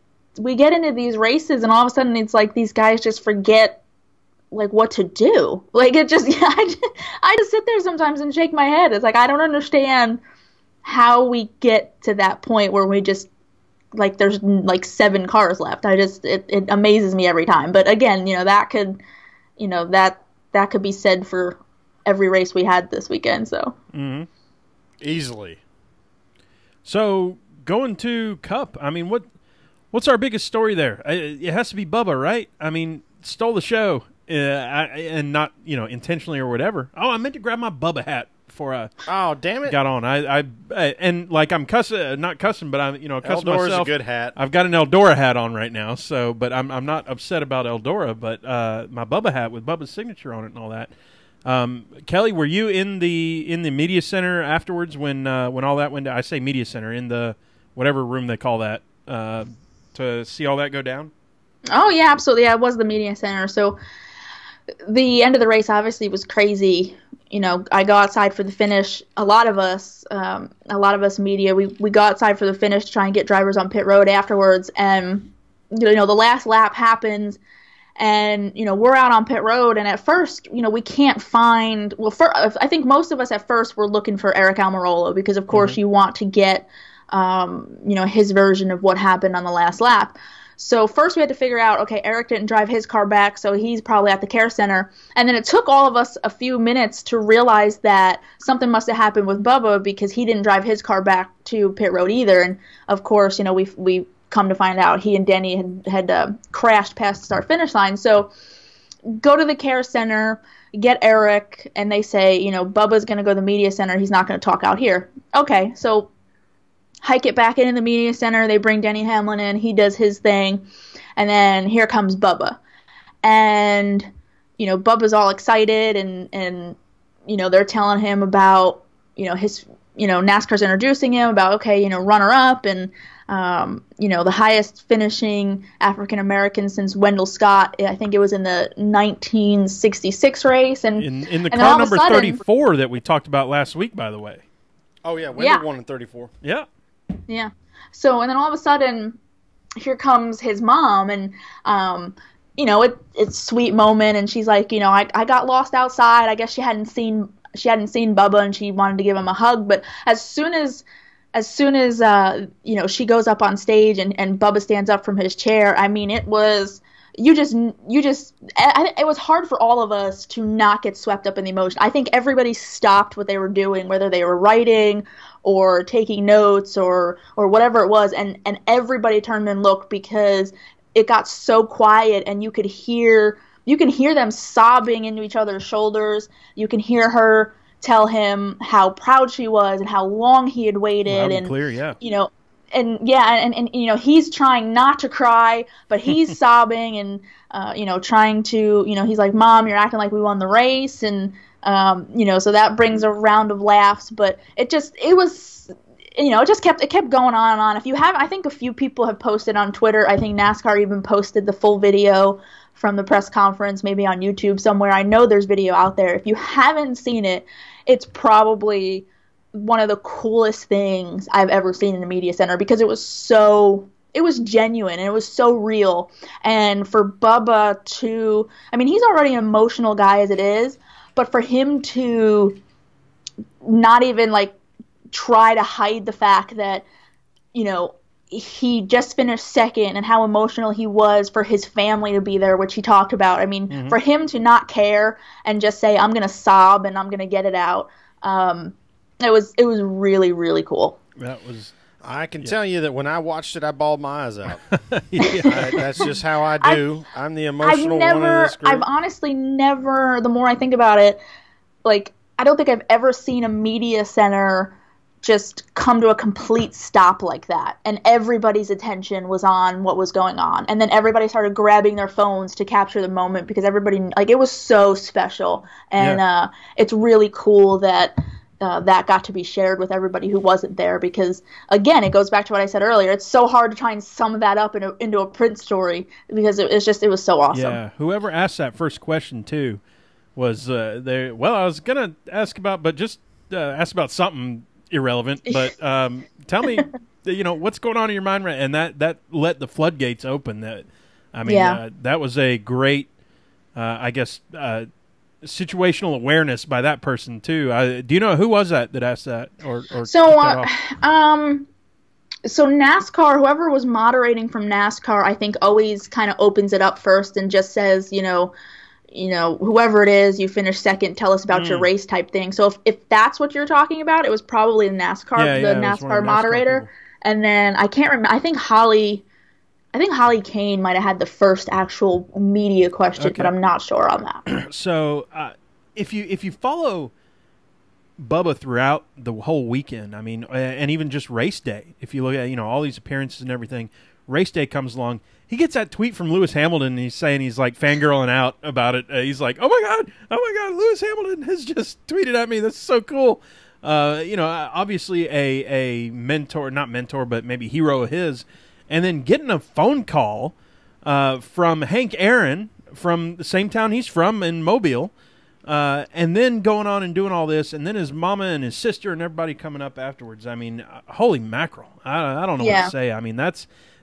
races, and all of a sudden it's like these guys just forget like what to do. Like it just, I just sit there sometimes and shake my head. It's like I don't understand how we get to that point where we just like there's like 7 cars left. It amazes me every time. But again, that could be said for every race we had this weekend. So easily. So going to Cup, I mean, what's our biggest story there? It has to be Bubba, right? I mean, stole the show. And not intentionally or whatever. Oh, I meant to grab my Bubba hat before I. Oh, damn it! Got on. I and like I'm cussing, not cussing, but I'm cussing Eldora's myself. a good hat. I've got an Eldora hat on right now, so but I'm not upset about Eldora, but my Bubba hat with Bubba's signature on it and all that. Kelly, were you in the media center afterwards when all that went down? I say media center in the whatever room they call that to see all that go down. Oh yeah, absolutely. I was the media center, so. The end of the race obviously was crazy. I go outside for the finish. A lot of us media, we go outside for the finish to try and get drivers on pit road afterwards. And, the last lap happens and, we're out on pit road. And at first, we can't find, I think most of us at first were looking for Eric Almirola because, of course, you want to get, his version of what happened on the last lap. So first we had to figure out, okay, Eric didn't drive his car back, so he's probably at the care center. And then it took all of us a few minutes to realize that something must have happened with Bubba because he didn't drive his car back to pit road either. And of course, we come to find out he and Denny had crashed past the start-finish line. So go to the care center, get Eric, and they say, Bubba's going to go to the media center. He's not going to talk out here. Okay, so hike it back into the media center. They bring Denny Hamlin in. He does his thing. And then here comes Bubba. and Bubba's all excited, and they're telling him about his NASCAR's introducing him about, okay, runner up, and the highest finishing African American since Wendell Scott. I think it was in the 1966 race, and in the car number 34 that we talked about last week, by the way. Oh yeah, Wendell won in 34. Yeah. Yeah. So, and then all of a sudden, here comes his mom, and it's a sweet moment, and she's like, I got lost outside. I guess she hadn't seen Bubba, and she wanted to give him a hug. But as soon as she goes up on stage and Bubba stands up from his chair, I mean, it was it was hard for all of us to not get swept up in the emotion. I think everybody stopped what they were doing, whether they were writing or taking notes or whatever it was, and everybody turned and looked, because it got so quiet, and you can hear them sobbing into each other's shoulders. You can hear her tell him how proud she was and how long he had waited. Loud and clear, yeah. And he's trying not to cry, but he's sobbing and trying to, he's like, "Mom, you're acting like we won the race," and so that brings a round of laughs. But it kept going on and on. I think a few people have posted on Twitter. I think NASCAR even posted the full video from the press conference, maybe on YouTube somewhere. I know there's video out there. If you haven't seen it, it's probably one of the coolest things I've ever seen in a media center, because it was genuine and it was so real. And for Bubba to, he's already an emotional guy as it is, but for him to not even try to hide the fact that, he just finished second, and how emotional he was for his family to be there, which he talked about. For him to not care and just say, "I'm going to sob and I'm going to get it out." It was really, really cool. I can tell you that when I watched it, I bawled my eyes out. That's just how I do. I'm the emotional one in this group. I've honestly never, the more I think about it, I don't think I've ever seen a media center just come to a complete stop like that, and everybody's attention was on what was going on, and then everybody started grabbing their phones to capture the moment, because everybody, it was so special, and it's really cool that that got to be shared with everybody who wasn't there, because again, it goes back to what I said earlier. It's so hard to try and sum that up into a print story, because it was so awesome. Yeah, whoever asked that first question too was there. Well, I was gonna ask about, but just ask about something irrelevant, but tell me, what's going on in your mind, right? And that let the floodgates open. That was a great, I guess, situational awareness by that person too. Do you know who was that asked that? So NASCAR, whoever was moderating from NASCAR, I think always kind of opens it up first and just says, whoever it is, you finished second, tell us about your race type thing. So if that's what you're talking about, it was probably the NASCAR moderator. People. And then I can't remember. I think Holly Kane might have had the first actual media question, but I'm not sure on that. So if you follow Bubba throughout the whole weekend, and even just race day, if you look at all these appearances and everything, race day comes along. He gets that tweet from Lewis Hamilton, and he's saying he's fangirling out about it. He's like, oh my God, Lewis Hamilton has just tweeted at me. That's so cool. Obviously a mentor, not mentor, but maybe hero of his. And then getting a phone call from Hank Aaron from the same town he's from in Mobile, and then going on and doing all this, and then his mama and his sister and everybody coming up afterwards. Holy mackerel. I don't know what to say.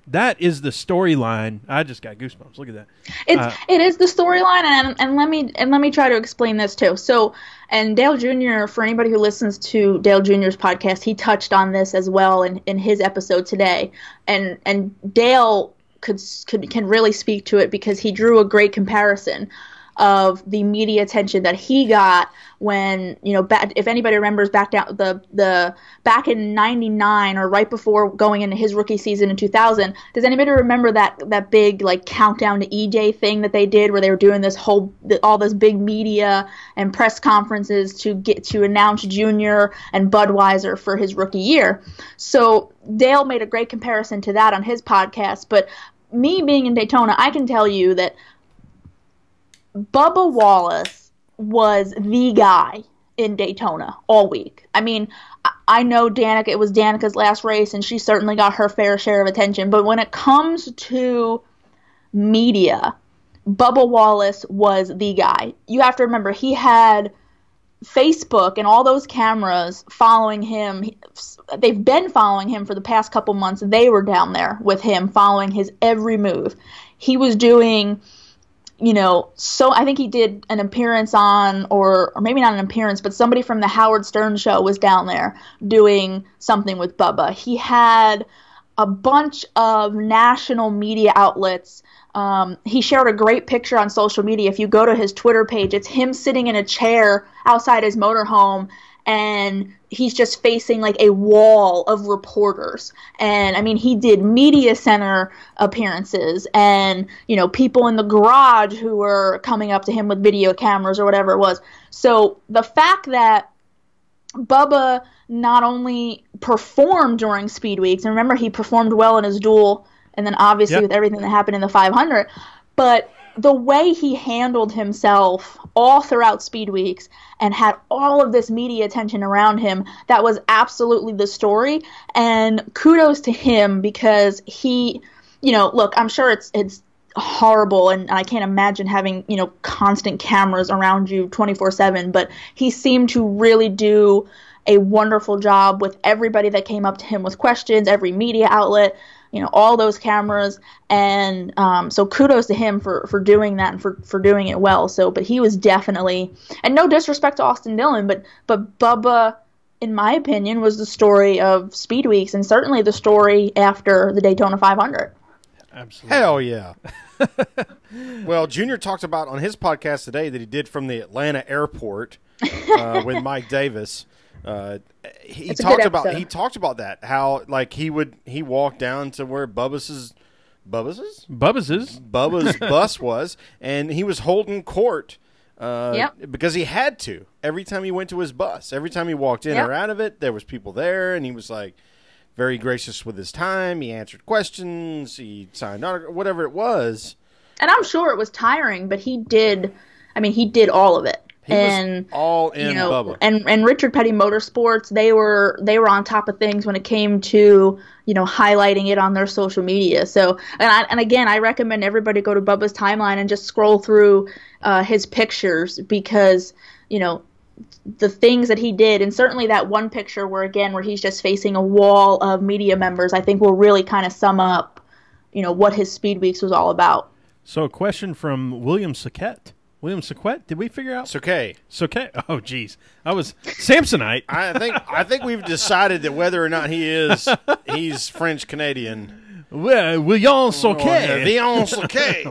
That is the storyline. I just got goosebumps. Look at that. It is the storyline, and let me try to explain this too. So, and Dale Jr., for anybody who listens to Dale Jr.'s podcast, he touched on this as well in his episode today. And Dale can really speak to it, because he drew a great comparison of the media attention that he got when, if anybody remembers back in '99 or right before going into his rookie season in 2000, does anybody remember that big countdown to EJ thing that they did, where they were doing all this big media and press conferences to announce Junior and Budweiser for his rookie year? So Dale made a great comparison to that on his podcast, but me being in Daytona, I can tell you that Bubba Wallace was the guy in Daytona all week. I mean, I know Danica, it was Danica's last race, and she certainly got her fair share of attention. But when it comes to media, Bubba Wallace was the guy. You have to remember, he had Facebook and all those cameras following him. They've been following him for the past couple months. They were down there with him, following his every move. He was doing, so I think he did an appearance on, or maybe not an appearance, but somebody from the Howard Stern show was down there doing something with Bubba. He had a bunch of national media outlets. He shared a great picture on social media. If you go to his Twitter page, it's him sitting in a chair outside his motorhome, and he's just facing like a wall of reporters. And I mean, he did media center appearances, and people in the garage who were coming up to him with video cameras or whatever it was. So the fact that Bubba not only performed during Speed Weeks, and remember, he performed well in his duel, and then obviously with everything that happened in the 500, but the way he handled himself all throughout Speed Weeks and had all of this media attention around him, that was absolutely the story. And kudos to him, because he, look, I'm sure it's horrible, and I can't imagine having, constant cameras around you 24/7, but he seemed to really do a wonderful job with everybody that came up to him with questions, every media outlet, all those cameras. And so kudos to him for doing that and for doing it well. So, but he was definitely, and no disrespect to Austin Dillon, but Bubba, in my opinion, was the story of Speed Weeks, and certainly the story after the Daytona 500. Absolutely. Hell yeah. Well, Junior talked about on his podcast today that he did from the Atlanta airport with Mike Davis. He talked about that, how like he walked down to where Bubba's bus was, and he was holding court because he had to every time he went to his bus. Every time he walked in or out of it, there was people there, and he was like very gracious with his time. He answered questions, he signed autographs, whatever it was. And I'm sure it was tiring, but he did all of it. He was all in Bubba. And Richard Petty Motorsports, they were on top of things when it came to, highlighting it on their social media. So, and again, I recommend everybody go to Bubba's timeline and just scroll through his pictures, because, the things that he did, and certainly that one picture where he's just facing a wall of media members, I think will really kind of sum up, what his Speed Weeks was all about. So a question from William Saquette. William Saquette, did we figure out? Soquet. Oh, geez. I was Samsonite. I think we've decided that whether or not he's French Canadian. Well, William Soquet. William Soquet.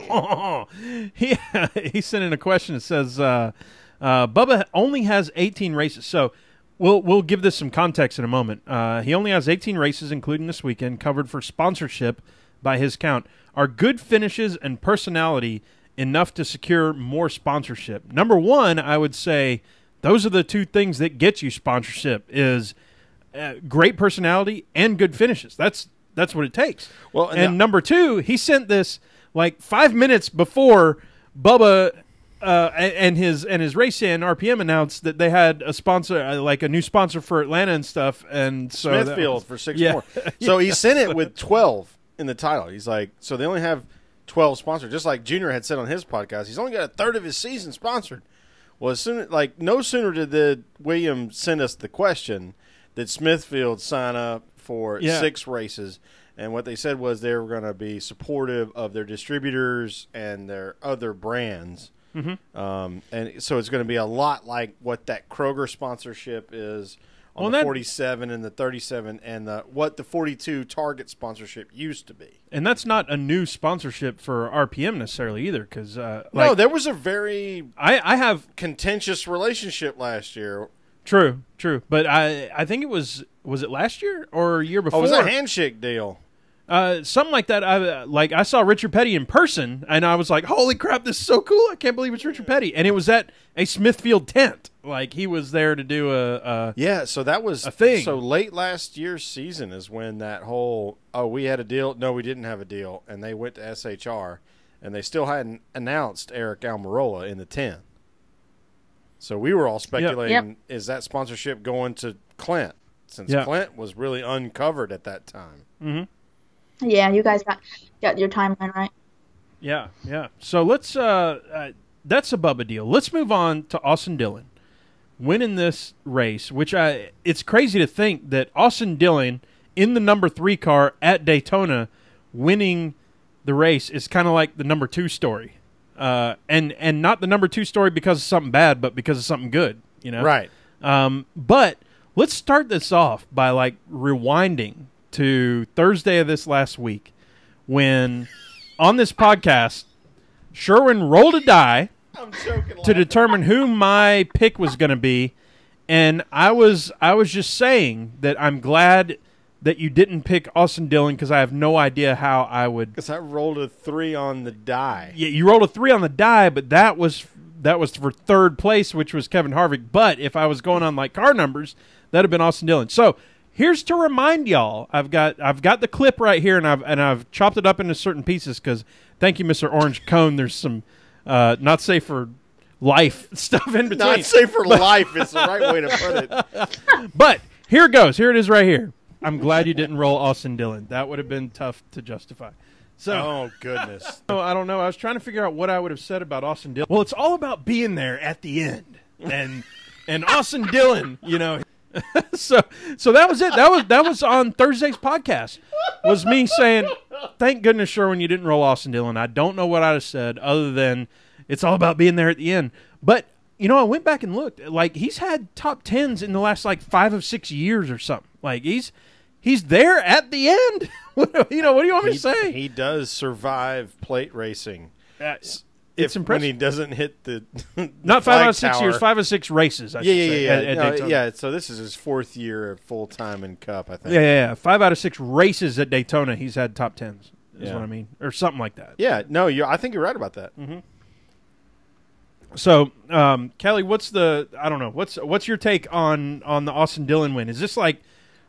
He sent in a question that says, Bubba only has 18 races. So we'll give this some context in a moment. He only has 18 races, including this weekend, covered for sponsorship by his count. Are good finishes and personality enough to secure more sponsorship? Number one, I would say those are the two things that get you sponsorship: is great personality and good finishes. That's what it takes. Well, and number two, he sent this like 5 minutes before Bubba and his race and RPM announced that they had a sponsor, like a new sponsor for Atlanta and stuff, and so Smithfield for 6 more. So he sent it with 12 in the title. He's like, so they only have 12 sponsors, just like Junior had said on his podcast. He's only got a third of his season sponsored. Well, no sooner did the William send us the question did Smithfield sign up for 6 races, and what they said was they were going to be supportive of their distributors and their other brands. Mm-hmm. And so it's going to be a lot like what that Kroger sponsorship is on the 47 and the 37, and what the 42 Target sponsorship used to be. And that's not a new sponsorship for RPM necessarily either, because no, there was a very I have contentious relationship last year. True, but I think it was it last year or year before? Oh, it was a handshake deal. Something like that. I saw Richard Petty in person, and I was like, "Holy crap, this is so cool! I can't believe it's Richard Petty!" And it was at a Smithfield tent. Like he was there to do so that was a thing. So late last year's season is when that whole we had a deal. No, we didn't have a deal, and they went to SHR, and they still hadn't announced Eric Almirola in the 10. So we were all speculating, is that sponsorship going to Clint? Since Clint was really uncovered at that time. Mm-hmm. Yeah, you guys got your timeline right. Yeah. So let's that's a Bubba deal. Let's move on to Austin Dillon winning this race, which it's crazy to think that Austin Dillon in the number 3 car at Daytona winning the race is kind of like the number 2 story. And not the number 2 story because of something bad, but because of something good, you know? Right. But let's start this off by like rewinding to Thursday of this last week when on this podcast, Sherwin rolled a die to determine who my pick was going to be. And I was just saying that I'm glad that you didn't pick Austin Dillon because I have no idea how I would. Because I rolled a 3 on the die. Yeah, you rolled a 3 on the die, but that was for third place, which was Kevin Harvick. But if I was going on like car numbers, that'd have been Austin Dillon. So here's to remind y'all, I've got the clip right here, and I've chopped it up into certain pieces because thank you, Mr. Orange Cone. There's some not safe for life stuff in between. Not safe for life is the right way to put it. But here it goes. Here it is right here. I'm glad you didn't roll Austin Dillon. That would have been tough to justify. So, oh, goodness. I don't know. I was trying to figure out what I would have said about Austin Dillon. Well, it's all about being there at the end. And Austin Dillon, you know. So that was it. That was on Thursday's podcast. Was me saying, thank goodness, Sherwin, you didn't roll Austin Dillon. I don't know what I'd have said other than it's all about being there at the end. But, you know, I went back and looked. Like, he's had top 10s in the last, like, 5 or 6 years or something. Like, he's there at the end. You know, what do you want me to say? He does survive plate racing. It's impressive. When he doesn't hit the not 5 out of 6 tower. years, 5 or 6 races. I should say, at Daytona. Yeah. So this is his 4th year full time in Cup, I think. Yeah. 5 out of 6 races at Daytona, he's had top 10s. Is what I mean, or something like that. Yeah. No, I think you're right about that. Mm-hmm. So, Kelly, what's your take on the Austin Dillon win? Is this like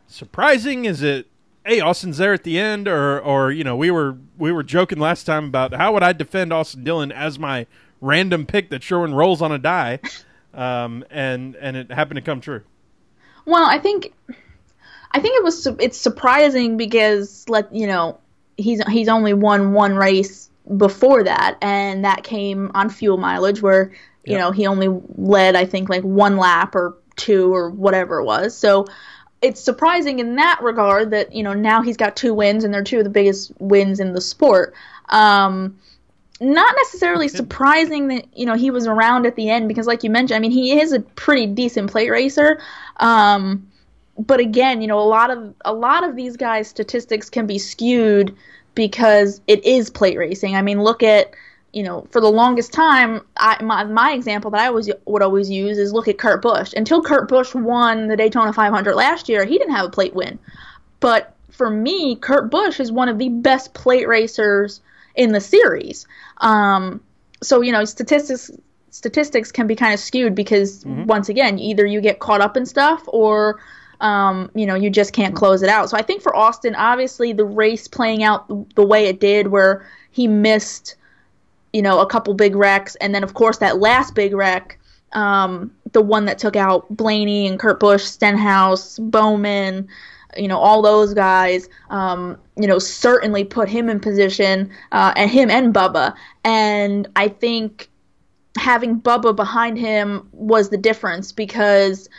surprising? Is it, hey, Austin's there at the end, or you know, we were joking last time about how would I defend Austin Dillon as my random pick that Sherwin rolls on a die, and it happened to come true. Well, I think it's surprising because he's only won one race before that, and that came on fuel mileage where you know he only led I think like 1 lap or 2 or whatever it was. So it's surprising in that regard that, you know, now he's got 2 wins and they're 2 of the biggest wins in the sport. Not necessarily surprising that, you know, he was around at the end because like you mentioned, I mean, he is a pretty decent plate racer. But again, you know, a lot of these guys' statistics can be skewed because it is plate racing. I mean, look at, you know, for the longest time, my example that I would always use is look at Kurt Busch. Until Kurt Busch won the Daytona 500 last year, he didn't have a plate win. But for me, Kurt Busch is one of the best plate racers in the series. So, you know, statistics can be kind of skewed because, once again, either you get caught up in stuff or you know, you just can't close it out. So I think for Austin, obviously the race playing out the way it did where he missed, you know, a couple big wrecks. And then, of course, that last big wreck, the one that took out Blaney and Kurt Busch, Stenhouse, Bowman, you know, all those guys, you know, certainly put him in position, and him and Bubba. And I think having Bubba behind him was the difference because,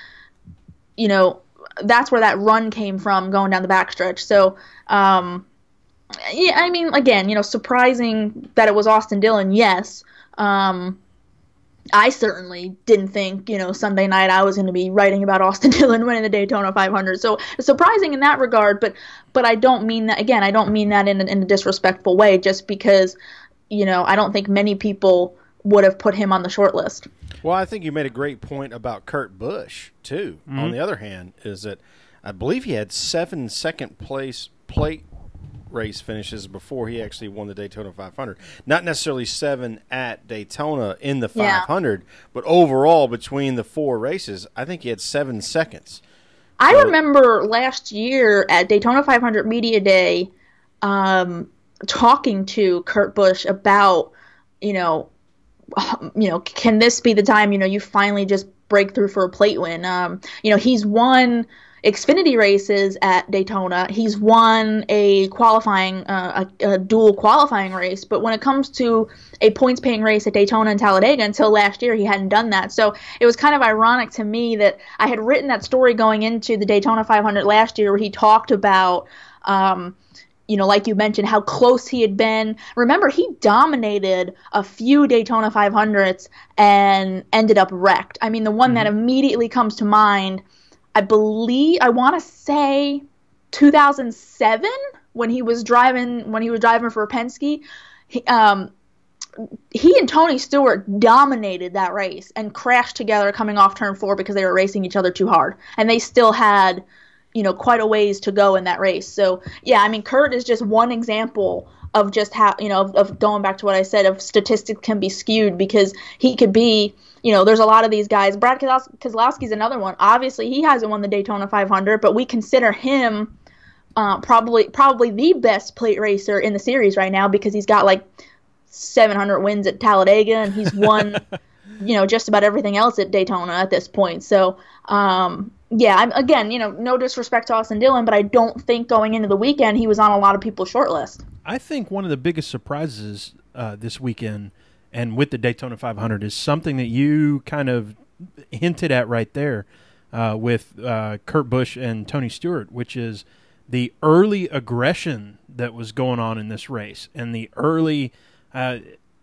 you know, that's where that run came from going down the backstretch. So, yeah, I mean, again, you know, surprising that it was Austin Dillon, yes. I certainly didn't think, you know, Sunday night I was going to be writing about Austin Dillon winning the Daytona 500. So surprising in that regard, but I don't mean that, again, I don't mean that in a disrespectful way, just because, you know, I don't think many people would have put him on the short list. Well, I think you made a great point about Kurt Busch, too. Mm-hmm. On the other hand, is that I believe he had 7 second-place plate race finishes before he actually won the Daytona 500. Not necessarily 7 at Daytona in the 500, but overall between the 4 races, I think he had 7 seconds. I remember last year at Daytona 500 Media Day, talking to Kurt Busch about, you know, can this be the time, you finally just break through for a plate win? He's won Xfinity races at Daytona. He's won a qualifying, a dual qualifying race. But when it comes to a points paying race at Daytona and Talladega, until last year, he hadn't done that. So it was kind of ironic to me that I had written that story going into the Daytona 500 last year, where he talked about, like you mentioned, how close he had been. Remember, he dominated a few Daytona 500s and ended up wrecked. I mean, the one that immediately comes to mind, I want to say 2007, when he was driving for Penske. He and Tony Stewart dominated that race and crashed together coming off turn 4 because they were racing each other too hard. And they still had quite a ways to go in that race. So, yeah, I mean, Kurt is just one example of just how, of going back to what I said, of statistics can be skewed, because he could be, there's a lot of these guys. Brad Keselowski's another one. Obviously, he hasn't won the Daytona 500, but we consider him probably the best plate racer in the series right now, because he's got like 700 wins at Talladega, and he's won, just about everything else at Daytona at this point. So, again, no disrespect to Austin Dillon, but I don't think going into the weekend he was on a lot of people's short list. I think one of the biggest surprises this weekend and with the Daytona 500 is something that you kind of hinted at right there with Kurt Busch and Tony Stewart, which is the early aggression that was going on in this race. And the early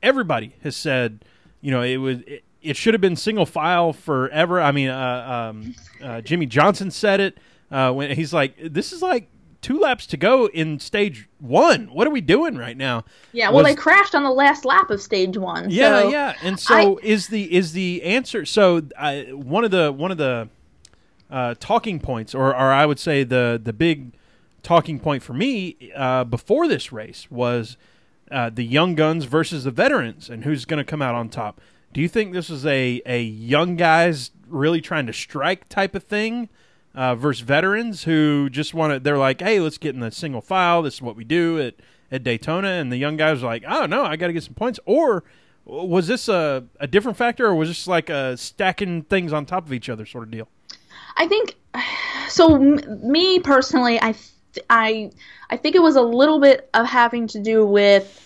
everybody has said, it should have been single file forever. I mean, Jimmy Johnson said it when he's like, this is like 2 laps to go in stage 1. What are we doing right now? Yeah, well, they crashed on the last lap of stage 1. Yeah, so yeah. And so is the answer? So one of the talking points, or I would say the big talking point for me before this race was the young guns versus the veterans, and who's going to come out on top. Do you think this is a young guys really trying to strike type of thing versus veterans who just want to, they're like, hey, let's get in the single file. This is what we do at Daytona. And the young guys are like, oh, no, I got to get some points. Or was this a different factor, or was this like a stacking things on top of each other sort of deal? I think, so me personally, I think it was a little bit of having to do with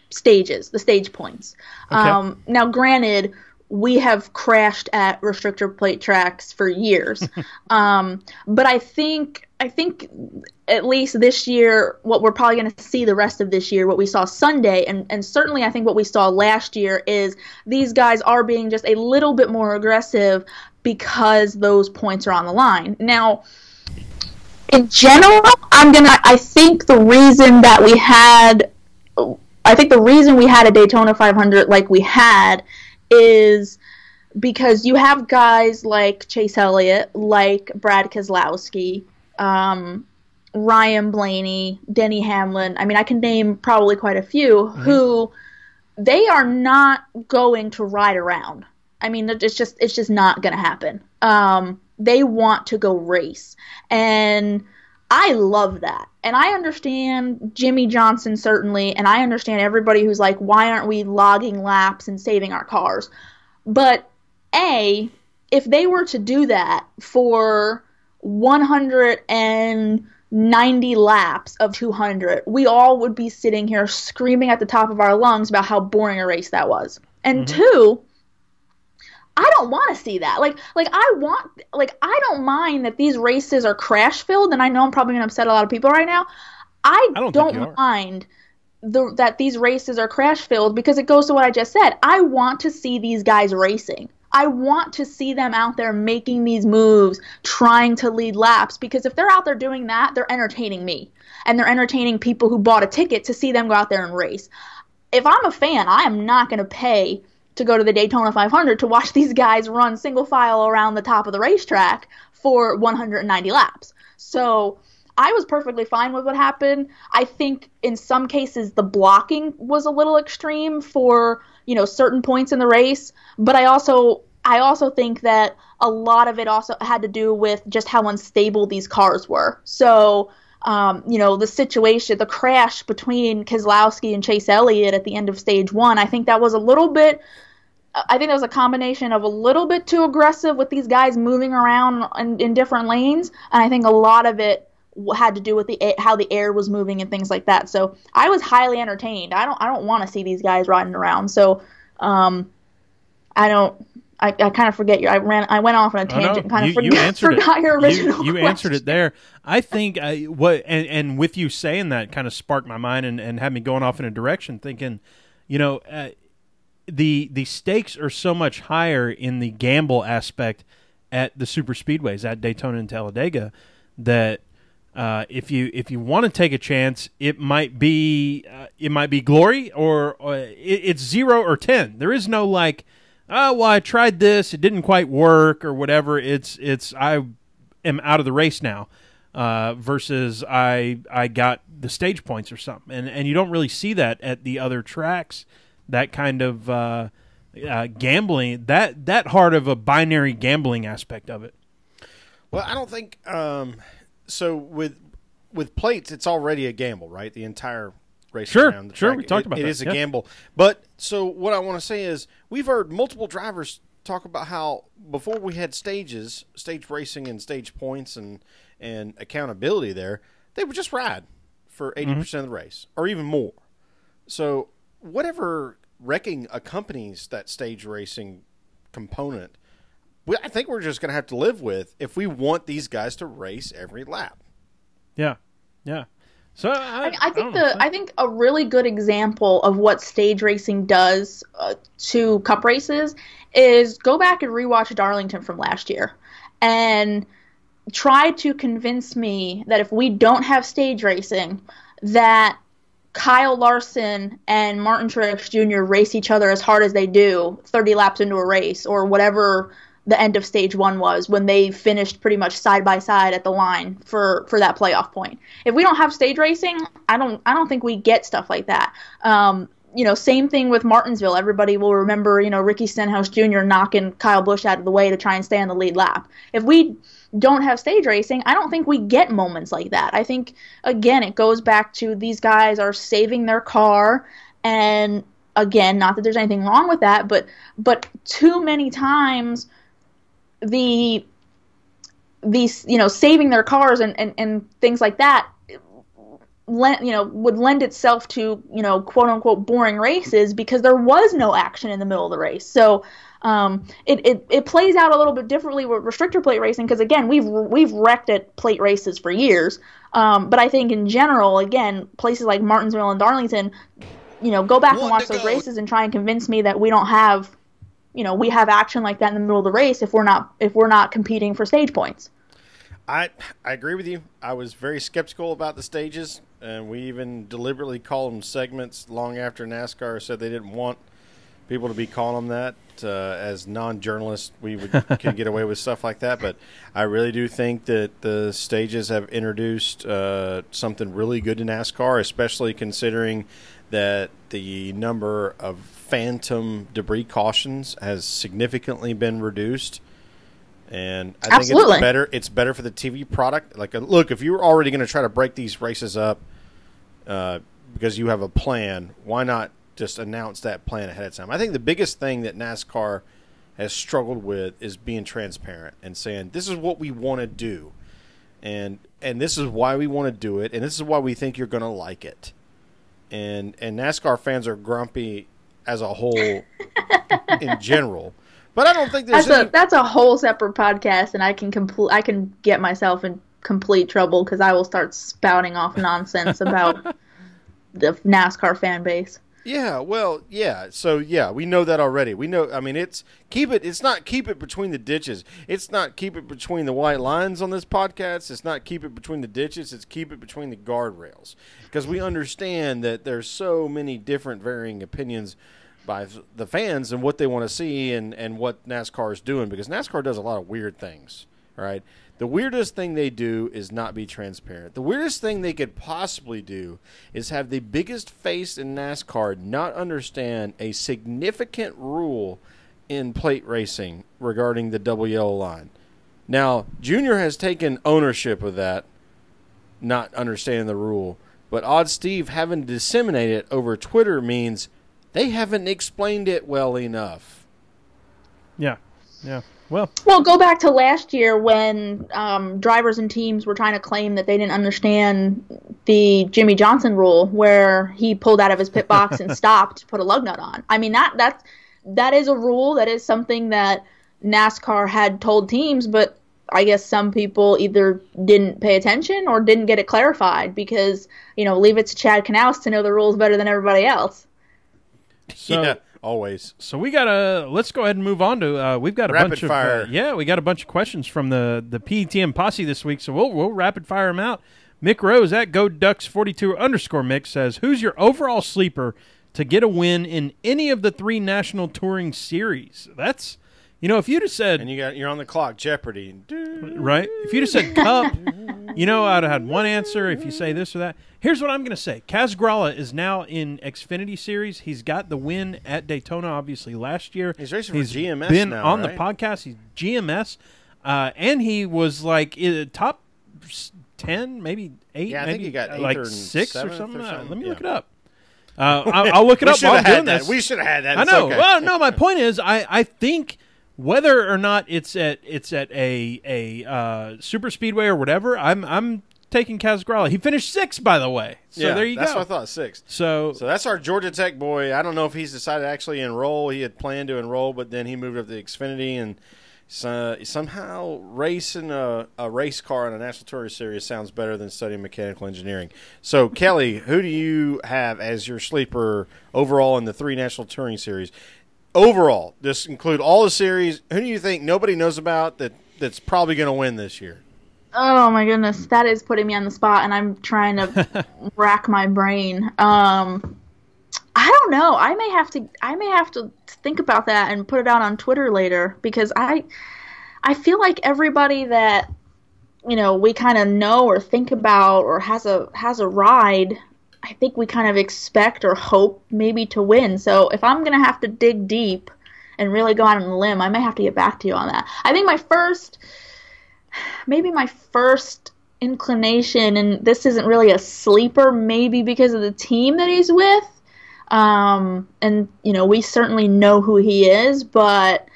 stages, the stage points. Okay. Now, granted, we have crashed at restrictor plate tracks for years, but I think at least this year, what we're probably going to see the rest of this year, what we saw Sunday, and certainly I think what we saw last year, is these guys are being just a little bit more aggressive because those points are on the line. Now, in general, I think the reason we had a Daytona 500 like we had is because you have guys like Chase Elliott, like Brad Keselowski, Ryan Blaney, Denny Hamlin. I mean, I can name probably quite a few who they are not going to ride around. I mean, it's just not going to happen. They want to go race, and I love that. And I understand Jimmy Johnson, certainly, and I understand everybody who's like, why aren't we logging laps and saving our cars? But, if they were to do that for 190 laps of 200, we all would be sitting here screaming at the top of our lungs about how boring a race that was. And two, I don't want to see that. I don't mind that these races are crash filled, and I know I'm probably going to upset a lot of people right now. I don't mind that these races are crash filled, because it goes to what I just said. I want to see these guys racing. I want to see them out there making these moves, trying to lead laps, because if they're out there doing that, they're entertaining me, and they're entertaining people who bought a ticket to see them go out there and race. If I'm a fan, I am not going to pay to go to the Daytona 500 to watch these guys run single file around the top of the racetrack for 190 laps. So I was perfectly fine with what happened. I think in some cases the blocking was a little extreme for, certain points in the race, but I also think that a lot of it also had to do with just how unstable these cars were. So The situation, the crash between Keselowski and Chase Elliott at the end of stage 1, I think that was a combination of a little bit too aggressive with these guys moving around in different lanes, and I think a lot of it had to do with how the air was moving and things like that. So I was highly entertained. I don't want to see these guys riding around. So I kind of forget I went off on a tangent. Forgot your original question. You answered it there. I think and with you saying that kind of sparked my mind and had me going off in a direction thinking, the stakes are so much higher in the gamble aspect at the super speedways at Daytona and Talladega that if you want to take a chance, it might be glory or it's 0 or 10. There is no I tried this, it didn't quite work or whatever. It's I am out of the race now versus I got the stage points or something. And you don't really see that at the other tracks. That kind of gambling, that hard of a binary gambling aspect of it. Well, I don't think so. With plates, it's already a gamble, right? The entire race around the track. Sure, we talked about that. It is a gamble. But so what I want to say is we've heard multiple drivers talk about how before we had stage racing and stage points and accountability there, they would just ride for 80% of the race or even more. So whatever wrecking accompanies that stage racing component, I think we're just going to have to live with if we want these guys to race every lap. Yeah. So I think a really good example of what stage racing does to cup races is go back and rewatch Darlington from last year and try to convince me that if we don't have stage racing, that Kyle Larson and Martin Truex Jr. race each other as hard as they do 30 laps into a race or whatever the end of stage 1 was when they finished pretty much side by side at the line for that playoff point. If we don't have stage racing, I don't think we get stuff like that. Same thing with Martinsville. Everybody will remember, Ricky Stenhouse Jr. knocking Kyle Busch out of the way to try and stay on the lead lap. If we don't have stage racing, I don't think we get moments like that. I think, again, it goes back to these guys are saving their car, and again, not that there's anything wrong with that, but too many times these saving their cars and things like that would lend itself to quote unquote boring races because there was no action in the middle of the race. So it plays out a little bit differently with restrictor plate racing because again we've wrecked at plate races for years. But I think in general, again, places like Martinsville and Darlington, go back and watch those races and try and convince me that we don't have we have action like that in the middle of the race if we're not competing for stage points. I agree with you. I was very skeptical about the stages, and we even deliberately called them segments long after NASCAR said they didn't want people to be calling them that. As non-journalists, we could get away with stuff like that, but I really do think that the stages have introduced something really good to NASCAR, especially considering that the number of phantom debris cautions has significantly been reduced. And I think it's better. It's better for the TV product. Look, if you were already going to try to break these races up because you have a plan, why not just announce that plan ahead of time? I think the biggest thing that NASCAR has struggled with is being transparent and saying, this is what we want to do, and this is why we want to do it, and this is why we think you're going to like it. And NASCAR fans are grumpy as a whole in general. But I don't think that's a whole separate podcast, and I can get myself in complete trouble because I will start spouting off nonsense about the NASCAR fan base. Yeah, well, yeah. So yeah, we know that already. We know. I mean, it's not keep it between the ditches. It's not keep it between the white lines on this podcast. It's not keep it between the ditches. It's keep it between the guardrails because we understand that there's so many different varying opinions by the fans and what they want to see and what NASCAR is doing because NASCAR does a lot of weird things, right? The weirdest thing they do is not be transparent. The weirdest thing they could possibly do is have the biggest face in NASCAR not understand a significant rule in plate racing regarding the double yellow line. Now, Junior has taken ownership of that not understanding the rule. But Odd Steve having to disseminate it over Twitter means they haven't explained it well enough. Yeah. Well, go back to last year when drivers and teams were trying to claim that they didn't understand the Jimmy Johnson rule, where he pulled out of his pit box and stopped to put a lug nut on. I mean, that is a rule. That is something that NASCAR had told teams, but I guess some people either didn't pay attention or didn't get it clarified because, leave it to Chad Knaus to know the rules better than everybody else. So, yeah, always. So let's go ahead and move on to, we've got a rapid bunch fire. of, we got a bunch of questions from the PTM posse this week, so we'll rapid fire them out. Mick Rose at GoDucks42_Mick says, who's your overall sleeper to get a win in any of the 3 National Touring Series? That's, if you'd have said... And you're on the clock, Jeopardy. Right? If you'd have said Cup, I'd have had one answer if you say this or that. Here's what I'm going to say. Kaz Grala is now in Xfinity Series. He's got the win at Daytona, obviously, last year. He's racing for GMS been now, on right? the podcast. He's GMS. And he was like top 10, maybe 8. Yeah, I think he got 8th like or 6th or 7th something. or something. Let me Yeah. look it up. I'll look it up while I'm doing this. We should have had that. I It's know. okay. Well, no, my point is, I think whether or not it's at a super speedway or whatever, I'm taking Kaz Grala. He finished 6th, by the way. So there you that's go. what I thought, 6th. So that's our Georgia Tech boy. I don't know if he's decided to actually enroll. He had planned to enroll, but then he moved up to Xfinity and somehow racing a race car in a National Touring Series sounds better than studying mechanical engineering. So, Kelly, who do you have as your sleeper overall in the 3 National Touring Series? Overall, just include all the series. Who do you think nobody knows about that's probably going to win this year? Oh my goodness, that is putting me on the spot, and I'm trying to rack my brain. I don't know. I may have to think about that and put it out on Twitter later because I feel like everybody that we kind of know or think about or has a ride, I think we kind of expect or hope maybe to win. So if I'm gonna have to dig deep and really go out on a limb, I may have to get back to you on that. I think my first inclination, and this isn't really a sleeper, maybe because of the team that he's with. And we certainly know who he is, but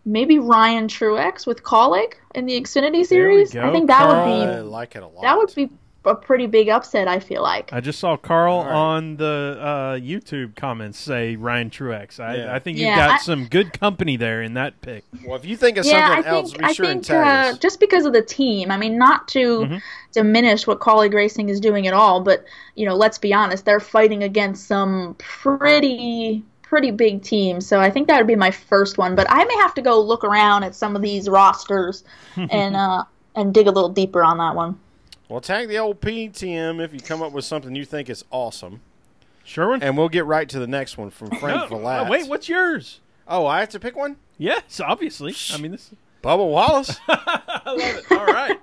maybe Ryan Truex with Kaulig in the Xfinity Series. I think that would be. I like it a lot. That would be a pretty big upset, I feel like. I just saw Carl on the YouTube comments say Ryan Truex. I think you've got some good company there in that pick. Well, if you think of something else, be sure and tag us. Just because of the team, I mean, not to diminish what Kaulig Racing is doing at all, but, let's be honest, they're fighting against some pretty big teams. So I think that would be my first one. But I may have to go look around at some of these rosters and dig a little deeper on that one. Well, tag the old PTM if you come up with something you think is awesome. Sherwin? And we'll get right to the next one from Frank Villat. Wait, what's yours? Oh, I have to pick one? Yes, obviously. I mean, this. Bubba Wallace. I love it. All right.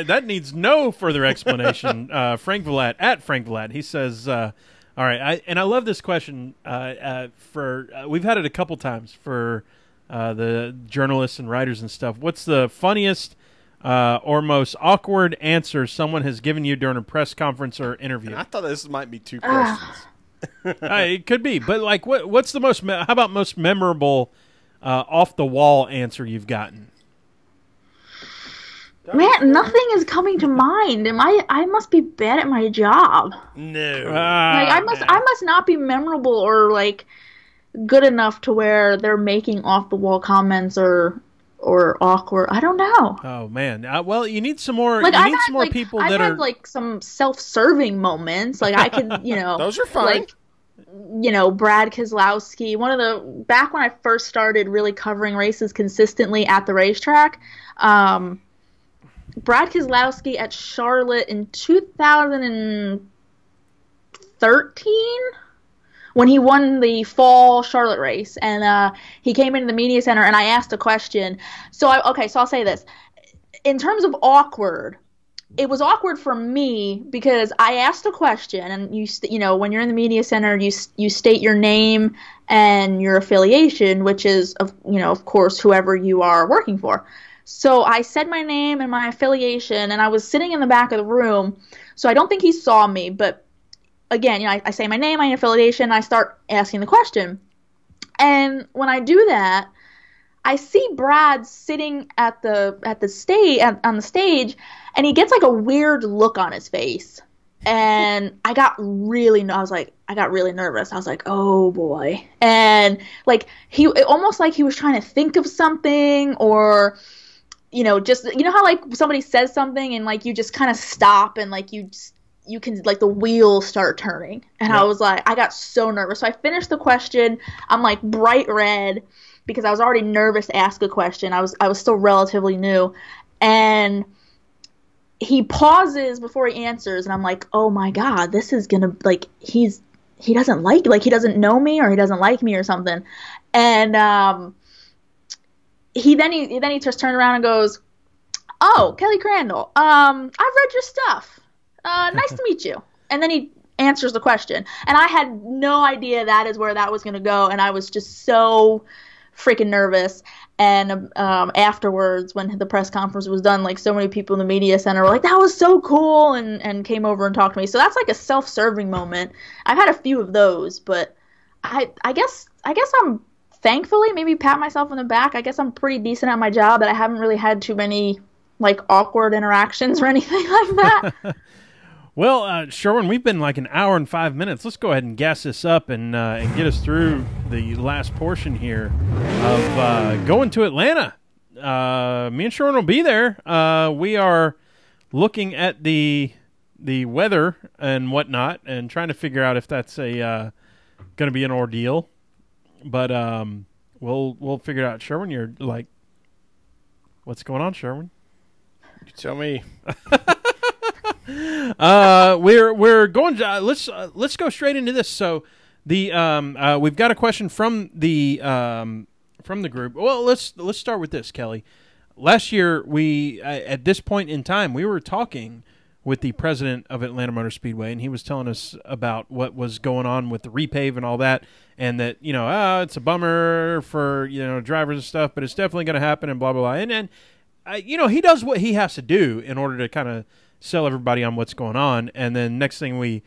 That needs no further explanation. Frank Villat, at Frank Villat, he says, all right, I love this question. We've had it a couple times for the journalists and writers and stuff. What's the funniest or most awkward answer someone has given you during a press conference or interview? And I thought this might be 2 questions. It could be, but like, what's the most? How about most memorable off the wall answer you've gotten? Man, nothing is coming to mind. I must be bad at my job. No. I must not be memorable or like good enough to where they're making off the wall comments or awkward. I don't know. Oh man. Well, you need some more. Like, you need some more people that are like some self-serving moments. Like I could, those are fine. Like, Brad Keselowski. Back when I first started really covering races consistently at the racetrack, Brad Keselowski at Charlotte in 2013. When he won the fall Charlotte race, and he came into the media center, and I asked a question. So I'll say this: in terms of awkward, it was awkward for me because I asked a question, and when you're in the media center, you state your name and your affiliation, which is of course whoever you are working for. So I said my name and my affiliation, and I was sitting in the back of the room. So I don't think he saw me, but again, I say my name, my affiliation, and I start asking the question. And when I do that, I see Brad sitting at the stage on the stage, and he gets like a weird look on his face. And I got really nervous. I was like, oh boy. And like almost like he was trying to think of something, or just how like somebody says something and like you just kind of stop and like you can like the wheels start turning. And yep. I was like, I got so nervous. So I finished the question. I'm like bright red because I was already nervous to ask a question. I was still relatively new, and he pauses before he answers, and I'm like, oh my God, this is gonna, like, he doesn't he doesn't know me, or he doesn't like me or something. And he just turned around and goes, oh, Kelly Crandall, I've read your stuff. Nice to meet you. And then he answers the question. And I had no idea that is where that was gonna go, and I was just so freaking nervous. And afterwards, when the press conference was done, like so many people in the media center were like, that was so cool, and came over and talked to me. So that's like a self-serving moment. I've had a few of those, but I guess I'm, thankfully, maybe pat myself on the back, I guess I'm pretty decent at my job, that I haven't really had too many like awkward interactions or anything like that. Well, Sherwin, we've been like an hour and 5 minutes. Let's go ahead and gas this up and get us through the last portion here of going to Atlanta. Me and Sherwin will be there. We are looking at the weather and whatnot and trying to figure out if that's going to be an ordeal. But we'll figure it out. Sherwin, you're like, what's going on, Sherwin? You tell me. We're going. Let's go straight into this. So we've got a question from the group. Well, let's start with this, Kelly. Last year, we at this point in time, we were talking with the president of Atlanta Motor Speedway, and he was telling us about what was going on with the repave and all that, and that it's a bummer for drivers and stuff, but it's definitely going to happen, and blah blah blah. And he does what he has to do in order to kind of sell everybody on what's going on, and then next thing we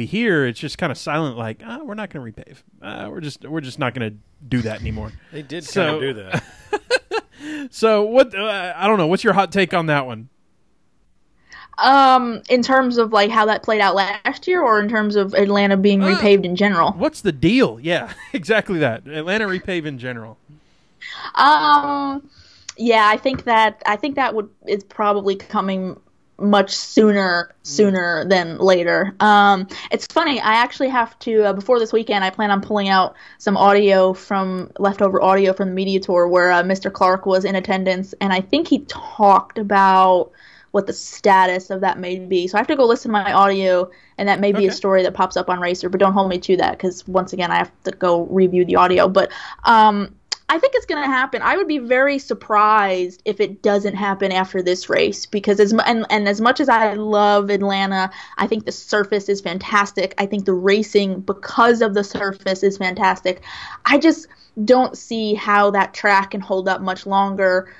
hear, it's just kind of silent, like, we're not going to repave. We're just not going to do that anymore. They did kind of do that. So what? I don't know. What's your hot take on that one? In terms of like how that played out last year, or in terms of Atlanta being repaved in general? What's the deal? Yeah, exactly that. Atlanta repave in general. Yeah, I think that is probably coming much sooner than later. It's funny, I actually have to, before this weekend, I plan on pulling out some leftover audio from the media tour where Mr. Clark was in attendance, and I think he talked about what the status of that may be. So I have to go listen to my audio, and that may be a story that pops up on Racer, but don't hold me to that, because once again, I have to go review the audio. But I think it's going to happen. I would be very surprised if it doesn't happen after this race, because as much as I love Atlanta, I think the surface is fantastic. I think the racing, because of the surface, is fantastic. I just don't see how that track can hold up much longer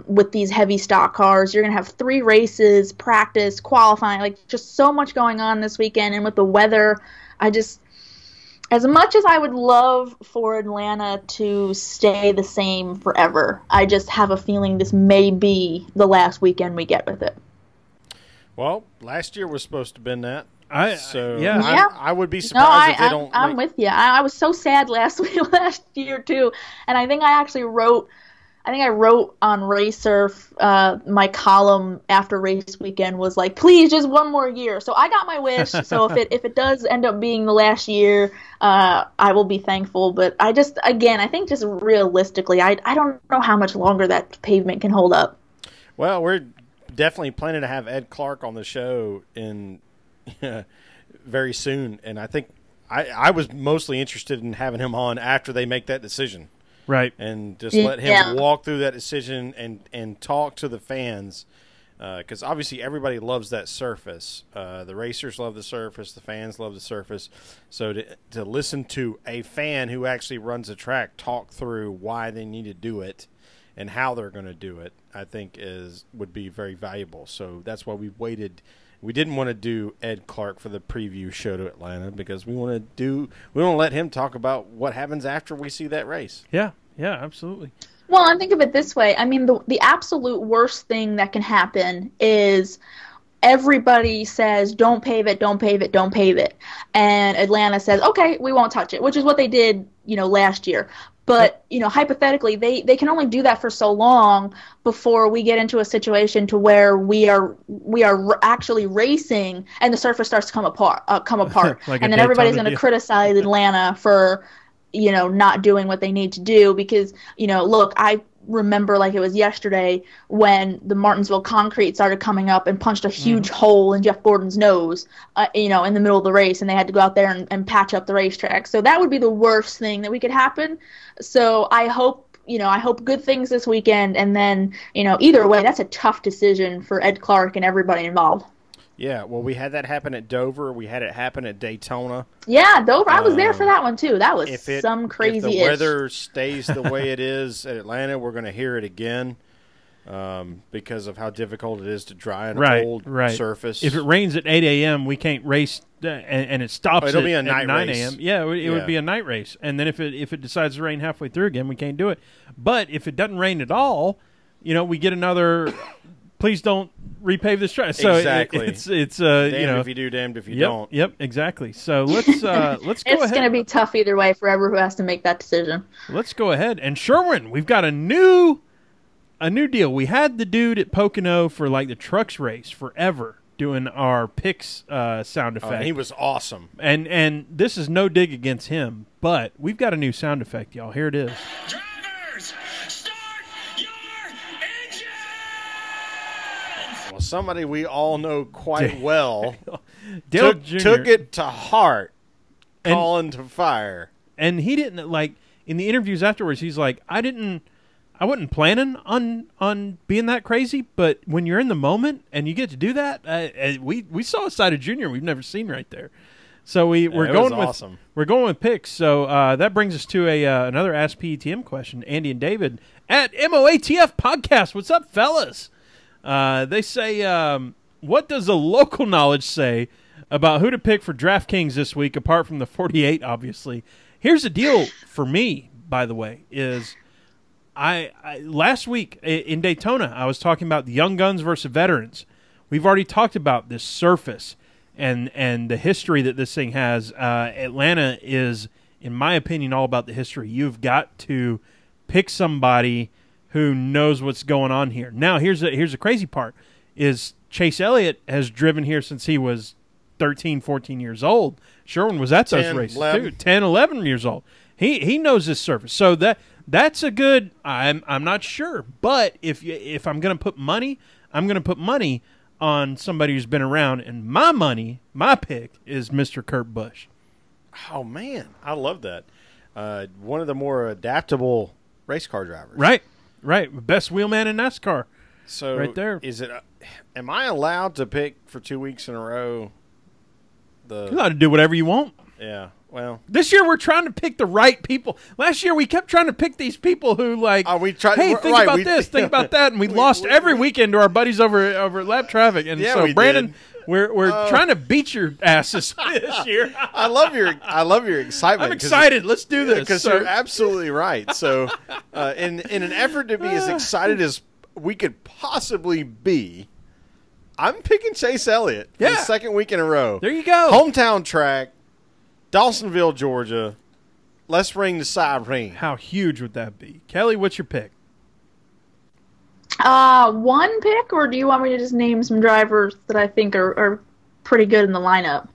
with these heavy stock cars. You're going to have 3 races, practice, qualifying, like just so much going on this weekend. And with the weather, as much as I would love for Atlanta to stay the same forever, I just have a feeling this may be the last weekend we get with it. Well, last year was supposed to have been that. Yeah. I would be surprised if they don't. I'm with you. I was so sad last year too, and I think I actually wrote on Racer, my column after race weekend was like, please, just one more year. So I got my wish. So if it does end up being the last year, I will be thankful. But I think just realistically, I don't know how much longer that pavement can hold up. Well, we're definitely planning to have Ed Clark on the show very soon. And I think I was mostly interested in having him on after they make that decision. Right. And just let him walk through that decision and talk to the fans, because obviously everybody loves that surface. The racers love the surface. The fans love the surface. So to listen to a fan who actually runs a track talk through why they need to do it and how they're going to do it, I think would be very valuable. So that's why we waited. We didn't want to do Ed Clark for the preview show to Atlanta because we want to let him talk about what happens after we see that race. Yeah, absolutely. Well, and think of it this way. I mean, the absolute worst thing that can happen is everybody says, don't pave it, don't pave it, don't pave it. And Atlanta says, okay, we won't touch it, which is what they did, last year. But, hypothetically, they can only do that for so long before we get into a situation to where we are actually racing and the surface starts to come apart. Like and then everybody's going to criticize Atlanta for, not doing what they need to do because, look, I remember like it was yesterday when the Martinsville concrete started coming up and punched a huge hole in Jeff Gordon's nose, in the middle of the race, and they had to go out there and patch up the racetrack. So that would be the worst thing that we could happen. So I hope good things this weekend, and then, either way, that's a tough decision for Ed Clark and everybody involved. Yeah, well, we had that happen at Dover. We had it happen at Daytona. Yeah, Dover. I was there for that one, too. That was crazy. If the weather stays the way it is at Atlanta, we're going to hear it again because of how difficult it is to dry on a cold surface. If it rains at 8 a.m., we can't race, and it stops it'll be a at night 9 race. a.m. Yeah, it would be a night race. And then if it decides to rain halfway through again, we can't do it. But if it doesn't rain at all, we get another – please don't repave this track. So exactly. It's damned if you do, damned if you don't. Yep, exactly. So let's go ahead. It's going to be tough either way for whoever who has to make that decision. Let's go ahead. And Sherwin, we've got a new deal. We had the dude at Pocono for like the trucks race forever doing our picks sound effect. And he was awesome. And this is no dig against him, but we've got a new sound effect, y'all. Here it is. Drivers, start your engines! Well, somebody we all know quite well Dale took it to heart, calling to fire. And he didn't, like, in the interviews afterwards, he's like, I wasn't planning on being that crazy, but when you're in the moment and you get to do that, we saw a side of Junior we've never seen right there. So we're going with picks. So that brings us to another Ask PETM question. Andy and David at MOATF Podcast. What's up, fellas? They say, what does the local knowledge say about who to pick for DraftKings this week, apart from the 48, obviously? Here's the deal for me, by the way, is I last week in Daytona, I was talking about the young guns versus veterans. We've already talked about this surface and the history that this thing has. Atlanta is, in my opinion, all about the history. You've got to pick somebody who knows what's going on here. Now, here's the crazy part, is Chase Elliott has driven here since he was 13, 14 years old. Sherwin was at those races 11. too. 10, 11 years old. He knows this surface. So that's a good, I'm not sure. But if I'm going to put money, I'm going to put money on somebody who's been around, and my pick is Mr. Kurt Busch. Oh, man. I love that. One of the more adaptable race car drivers. Right. Best wheelman in NASCAR. So right there. Am I allowed to pick for 2 weeks in a row? You're allowed to do whatever you want. Yeah. Well, this year we're trying to pick the right people. Last year we kept trying to pick these people who think about this, think about that, and we lost every weekend to our buddies over lap traffic. And yeah, so Brandon, we're trying to beat your asses this year. I love your excitement. I'm excited. Let's do this because you're absolutely right. So, in an effort to be as excited as we could possibly be, I'm picking Chase Elliott for the second week in a row. There you go. Hometown track. Dawsonville, Georgia. Let's ring the siren. How huge would that be? Kelly, what's your pick? One pick, or do you want me to just name some drivers that I think are pretty good in the lineup?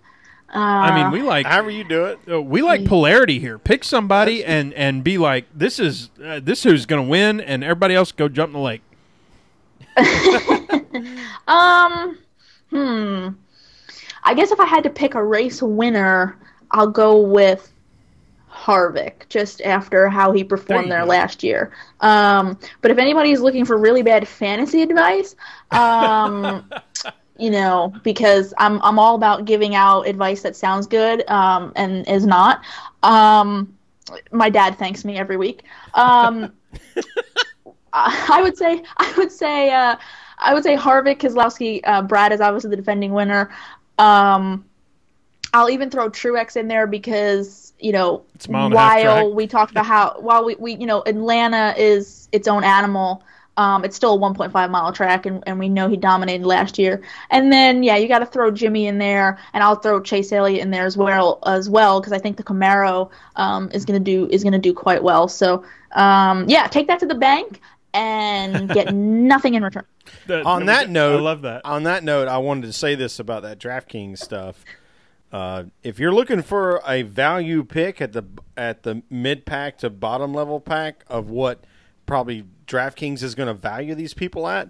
I mean, we like... However you do it. We like polarity here. Pick somebody and be like, this is who's going to win, and everybody else go jump in the lake. I guess if I had to pick a race winner, I'll go with Harvick, just after how he performed there last year. But if anybody's looking for really bad fantasy advice, because I'm all about giving out advice that sounds good and is not. My dad thanks me every week. I I would say Harvick, Keselowski, Brad is obviously the defending winner. I'll even throw Truex in there because, while we talked about while we Atlanta is its own animal, it's still a 1.5 mile track, and we know he dominated last year. And then, you got to throw Jimmy in there, and I'll throw Chase Elliott in there as well, because I think the Camaro is gonna do quite well. So, take that to the bank and get nothing in return. On that note, I love that. On that note, I wanted to say this about that DraftKings stuff. If you're looking for a value pick at the mid pack to bottom level pack of what probably DraftKings is going to value these people at,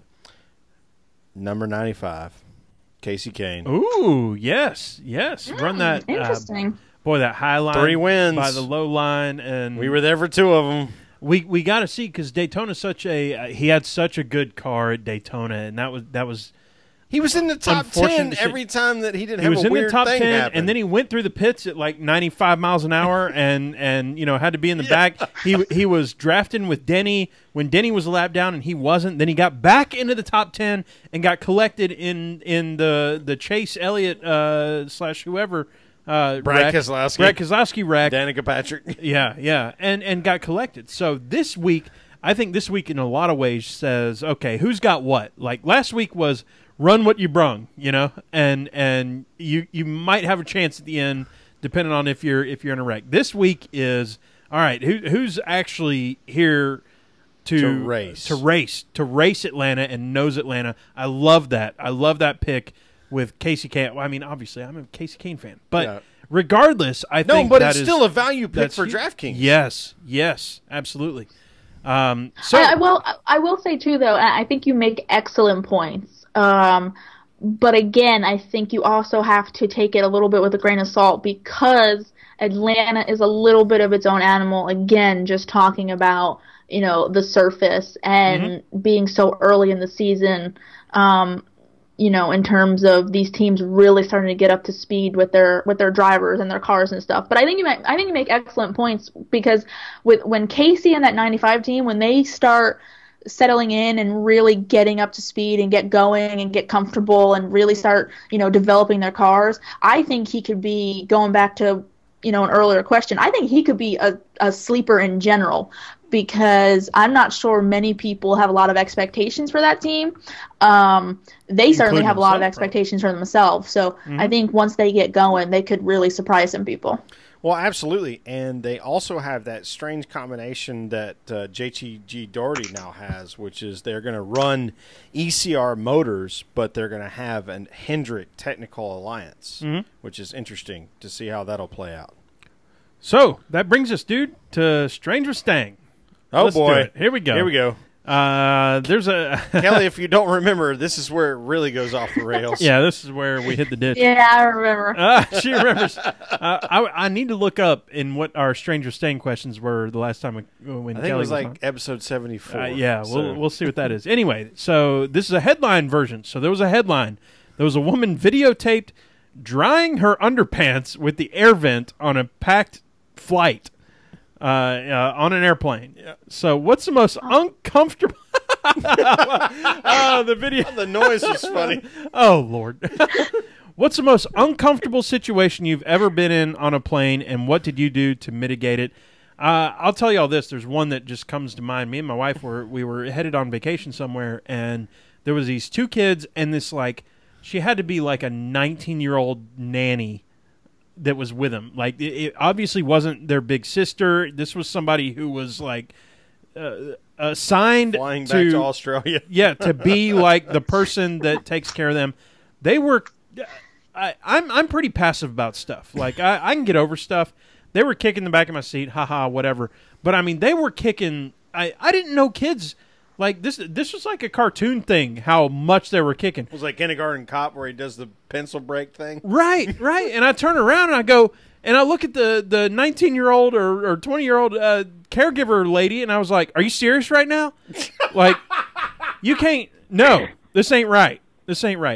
number 95, Casey Kane. Ooh, yes. Run that. Interesting. Boy, that high line, 3 wins by the low line, and we were there for 2 of them. We got to see, because Daytona's he had such a good car at Daytona, and that was. He was in the top 10 every time that he didn't have a weird thing happen. He was in the top 10, and then he went through the pits at like 95 miles an hour and had to be in the back. He was drafting with Denny when Denny was a lap down and he wasn't. Then he got back into the top 10 and got collected in the Chase Elliott / whoever Brad Keselowski wreck. Danica Patrick. Yeah, and got collected. So this week, I think this week in a lot of ways says, okay, who's got what? Like last week was run what you brung, and you might have a chance at the end, depending on if you're in a wreck. This week is all right. Who's actually here to race Atlanta and knows Atlanta? I love that. I love that pick with Casey Kane. Well, I mean, obviously, I'm a Casey Kane fan, but regardless, I think but it's still a value pick for DraftKings. Yes, absolutely. I will say too, though, I think you make excellent points. But again, I think you also have to take it a little bit with a grain of salt, because Atlanta is a little bit of its own animal. Again, just talking about, the surface and being so early in the season, in terms of these teams really starting to get up to speed with their drivers and their cars and stuff. But I think you make excellent points, because when Casey and that 95 team, when they start settling in and really getting up to speed and get going and get comfortable and really start, developing their cars, I think he could be, going back to, an earlier question, I think he could be a sleeper in general, because I'm not sure many people have a lot of expectations for that team. They certainly have a lot of expectations for themselves. So I think once they get going, they could really surprise some people. Well, absolutely, and they also have that strange combination that JTG Doherty now has, which is they're going to run ECR motors, but they're going to have an Hendrick Technical Alliance, which is interesting to see how that'll play out. So that brings us, dude, to Stranger Stang. Oh, Let's boy. Here we go. There's a Kelly, if you don't remember, this is where it really goes off the rails. Yeah, this is where we hit the ditch. Yeah, I remember. She remembers. I need to look up in what our Stranger Stang questions were the last time when I think Kelly it was like on. episode 74. We'll see what that is. Anyway, so this is a headline version. So there was a headline. There was a woman videotaped drying her underpants with the air vent on a packed flight. On an airplane. Yeah. So what's the most uncomfortable... the video... The noise is funny. Oh, Lord. What's the most uncomfortable situation you've ever been in on a plane, and what did you do to mitigate it? I'll tell you all this. There's one that just comes to mind. Me and my wife we were headed on vacation somewhere, and there was these 2 kids, and this, she had to be like a 19-year-old nanny that was with him. Like, it obviously wasn't their big sister. This was somebody who was assigned flying back to Australia. Yeah, to be like the person that takes care of them. They were. I'm pretty passive about stuff. Like I can get over stuff. They were kicking the back of my seat, haha, whatever. But I mean, they were kicking. I didn't know kids. Like, this was like a cartoon thing, how much they were kicking. It was like Kindergarten Cop where he does the pencil break thing. Right. And I turn around and I go, and I look at the 19-year-old or 20-year-old caregiver lady, and I was like, are you serious right now? Like, you can't, no, this ain't right.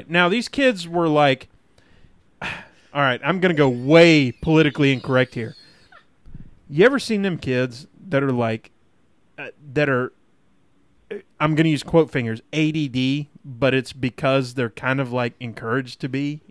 Now, these kids were like, all right, I'm going to go way politically incorrect here. You ever seen them kids that are like, that are I'm going to use quote fingers, ADD, but it's because they're kind of like encouraged to be,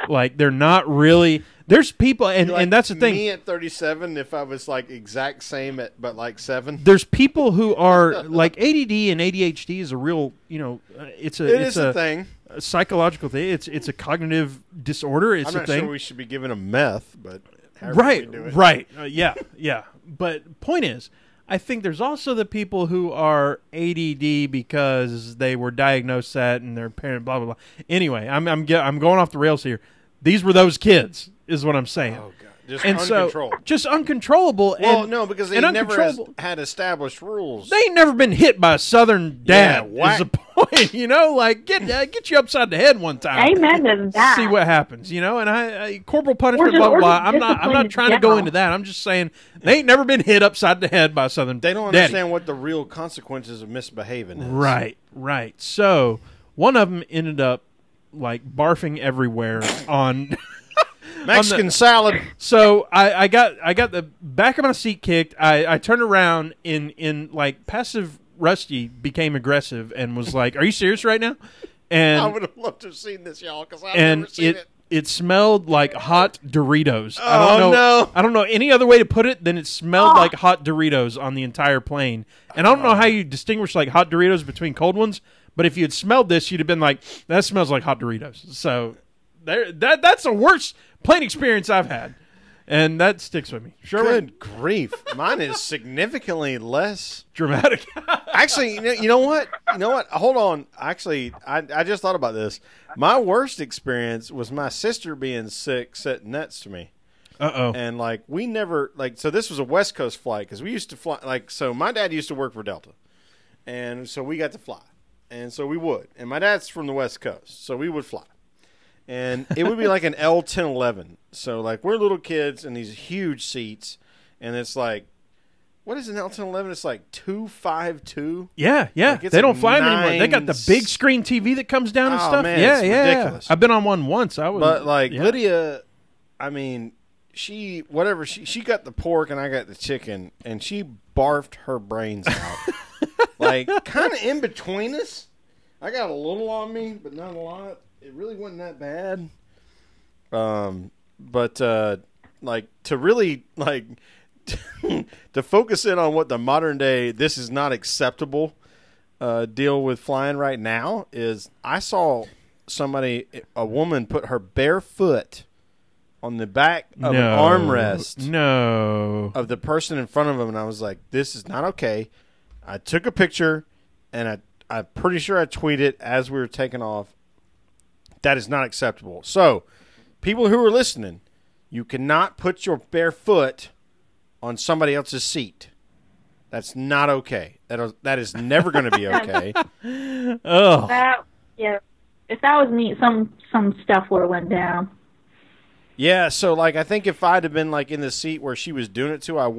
like they're not really. There's people, and that's the thing. Me at 37, if I was like exact same but like 7. There's people who are like ADD and ADHD is a real, it's a thing. A psychological thing. It's a cognitive disorder. It's I'm not a thing. sure we should be giving them meth, but right, we do it. right, yeah. But point is, I think there's also the people who are ADD because they were diagnosed that and their parent blah blah blah. Anyway, I'm going off the rails here. These were those kids, is what I'm saying. Oh god, just and uncontrollable. So, just uncontrollable. Well, and, no, because they never had established rules. They ain't never been hit by a Southern dad. Yeah, is the point, like get you upside the head one time. Amen to that. See what happens, and I corporal punishment, blah blah blah. I'm not trying to go into that. I'm just saying they ain't never been hit upside the head by a Southern. They don't understand what the real consequences of misbehaving is. Right. So one of them ended up like barfing everywhere on. Mexican salad. So I got the back of my seat kicked. I turned around in like passive Rusty became aggressive and was like, "Are you serious right now?" And I would have loved to have seen this, y'all, because I've never seen it. It smelled like hot Doritos. No. I don't know any other way to put it than it smelled like hot Doritos on the entire plane. And I don't know how you distinguish like hot Doritos between cold ones, but if you had smelled this, you'd have been like, that smells like hot Doritos. So that's the worst plane experience I've had. And that sticks with me. Sure. Good grief. Mine is significantly less dramatic. Actually, you know what? Hold on. Actually, I just thought about this. My worst experience was my sister being sick sitting next to me. Uh-oh. And, like, we never, like, so this was a West Coast flight because we used to fly, like, so my dad used to work for Delta. And so we got to fly. And so we would. And my dad's from the West Coast, so we would fly. And it would be like an L-1011. So, like, we're little kids in these huge seats, and it's like, what is an L-1011? It's like 252. Yeah. Like they don't fly them anymore. They got the big screen TV that comes down and stuff. Man, yeah, it's ridiculous. I've been on one once. But, like, Lydia, I mean, she got the pork and I got the chicken, and she barfed her brains out. Like, kind of in between us. I got a little on me, but not a lot. It really wasn't that bad. But like, to really, like, to focus in on what the modern day, this is not acceptable deal with flying right now is I saw a woman put her bare foot on the back of an armrest of the person in front of him, and I was like, this is not okay. I took a picture, and I'm pretty sure I tweeted as we were taking off. That is not acceptable. So, people who are listening, you cannot put your bare foot on somebody else's seat. That's not okay. That is never going to be okay. Oh, if that was me, some stuff would have went down. Yeah, so like I think if I'd have been like in the seat where she was doing it to, I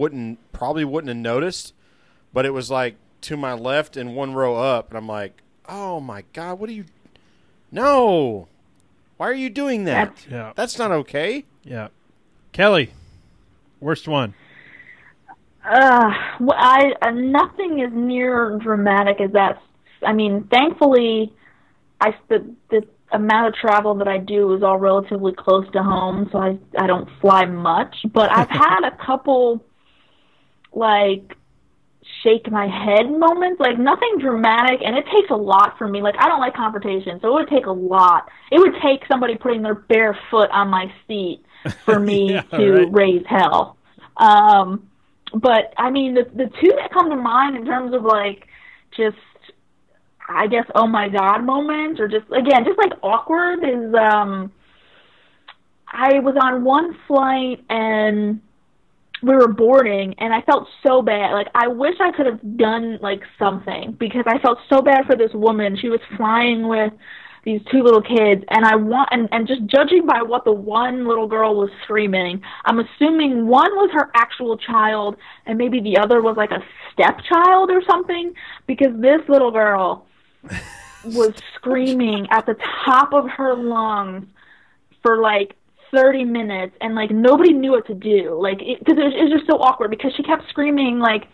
probably wouldn't have noticed. But it was like to my left and one row up, and I'm like, oh my god, what are you? No. Why are you doing that? That's not okay. Yeah. Kelly, worst one. Nothing is near dramatic as that. I mean, thankfully, the amount of travel that I do is all relatively close to home, so I don't fly much. But I've had a couple, like, shake my head moments, like nothing dramatic, and it takes a lot for me. Like, I don't like confrontation, so it would take a lot. It would take somebody putting their bare foot on my seat for me to raise hell. But I mean, the two that come to mind in terms of like just, I guess, oh my god moments, or just like awkward is I was on one flight and we were boarding, and I felt so bad. Like, I wish I could have done, like, something, because I felt so bad for this woman. She was flying with these two little kids, and and just judging by what the one little girl was screaming, I'm assuming one was her actual child, and maybe the other was, like, a stepchild or something, because this little girl was screaming at the top of her lungs for, like, 30 minutes, and like nobody knew what to do, like, because it was just so awkward, because she kept screaming like